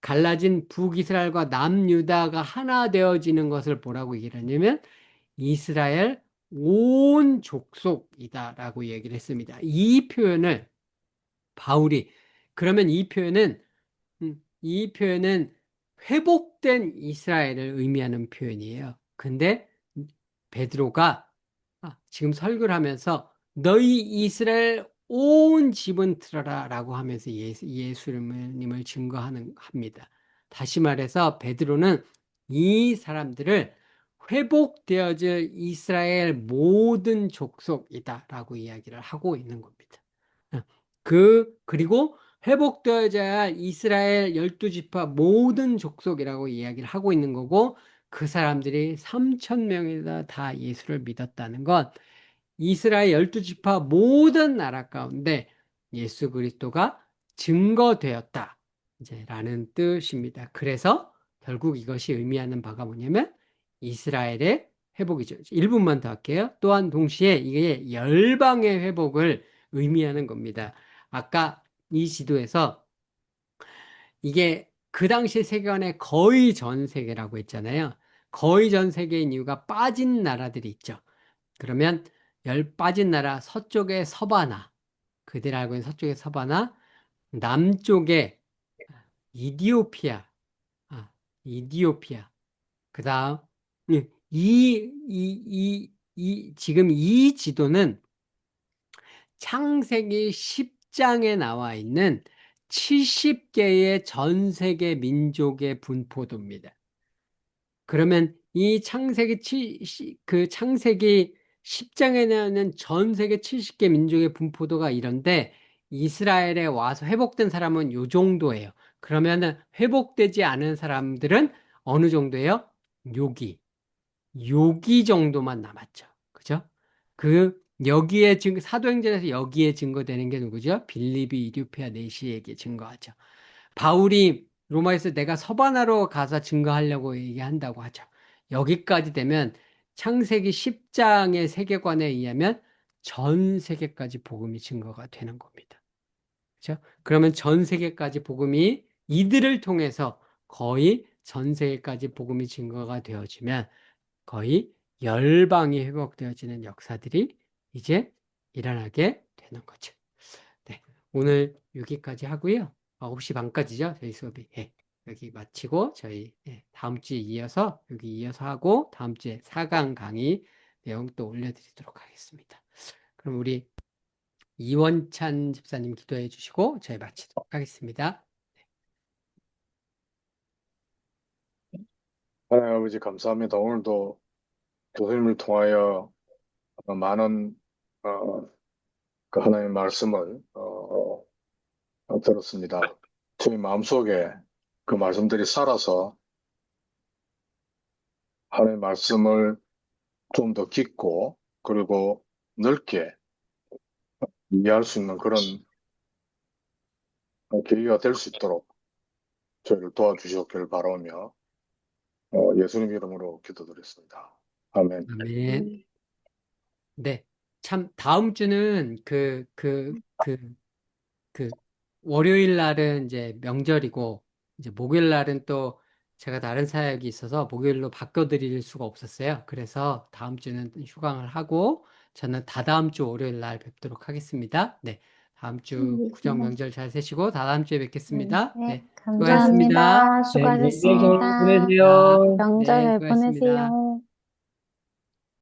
갈라진 북이스라엘과 남유다가 하나 되어지는 것을 뭐라고 얘기를 하냐면 이스라엘 온 족속이다라고 얘기를 했습니다. 이 표현을 바울이 그러면 이 표현은 회복된 이스라엘을 의미하는 표현이에요. 근데 베드로가 지금 설교를 하면서 너희 이스라엘 온 집은 들어라 라고 하면서 예수님을 합니다. 다시 말해서 베드로는 이 사람들을 회복되어질 이스라엘 모든 족속이다 라고 이야기를 하고 있는 겁니다. 그리고 회복되어야 할 이스라엘 12지파 모든 족속이라고 이야기를 하고 있는 거고 그 사람들이 3,000명이나 다 예수를 믿었다는 건 이스라엘 12지파 모든 나라 가운데 예수 그리스도가 증거되었다. 이제 라는 뜻입니다. 그래서 결국 이것이 의미하는 바가 뭐냐면 이스라엘의 회복이죠. 1분만 더 할게요. 또한 동시에 이게 열방의 회복을 의미하는 겁니다. 아까 이 지도에서 이게 그 당시 세계관의 거의 전 세계라고 했잖아요. 거의 전 세계인 이유가 빠진 나라들이 있죠. 그러면 빠진 나라 서쪽에 서바나, 그들 알고 있는 서쪽에 서바나, 남쪽에 이디오피아, 이디오피아. 그 다음, 지금 이 지도는 창세기 10장에 나와 있는 70개의 전 세계 민족의 분포도입니다. 그러면 이 창세기 10장에 나오는 전 세계 70개 민족의 분포도가 이런데 이스라엘에 와서 회복된 사람은 요 정도예요. 그러면은 회복되지 않은 사람들은 어느 정도예요? 여기 정도만 남았죠. 그죠? 여기에 사도행전에서 여기에 증거되는 게 누구죠? 빌립이 이디오피아 내시에게 증거하죠. 바울이 로마에서 내가 서바나로 가서 증거하려고 얘기한다고 하죠. 여기까지 되면 창세기 10장의 세계관에 의하면 전 세계까지 복음이 증거가 되는 겁니다. 그렇죠? 그러면 전 세계까지 복음이 이들을 통해서 거의 전 세계까지 복음이 증거가 되어지면 거의 열방이 회복되어지는 역사들이 이제 일어나게 되는 거죠. 네, 오늘 여기까지 하고요. 9시 반까지죠, 저희 수업이. 예, 여기 마치고 저희 다음 주에 이어서 여기 이어서 하고 다음 주에 4강 강의 내용 또 올려드리도록 하겠습니다. 그럼 우리 이원찬 집사님 기도해 주시고 저희 마치도록 하겠습니다. 하나님 아버지 감사합니다. 오늘도 교수님을 통하여 많은 그 하나님의 말씀을 들었습니다. 저희 마음속에 그 말씀들이 살아서 하나님의 말씀을 좀 더 깊고 그리고 넓게 이해할 수 있는 그런 계기가 될 수 있도록 저희를 도와주시옵기를 바라며 예수님 이름으로 기도드렸습니다. 아멘. 아멘. 네, 참 다음 주는 월요일 날은 이제 명절이고 이제 목요일 날은 또 제가 다른 사역이 있어서 목요일로 바꿔드릴 수가 없었어요. 그래서 다음 주는 휴강을 하고 저는 다다음 주 월요일 날 뵙도록 하겠습니다. 네, 다음 주 구정 명절 잘 세시고 다다음 주에 뵙겠습니다. 네, 네, 수고하셨습니다. 감사합니다. 네, 수고하셨습니다. 명절 잘 보내세요. 명절 네, 잘 수고하셨습니다. 보내세요.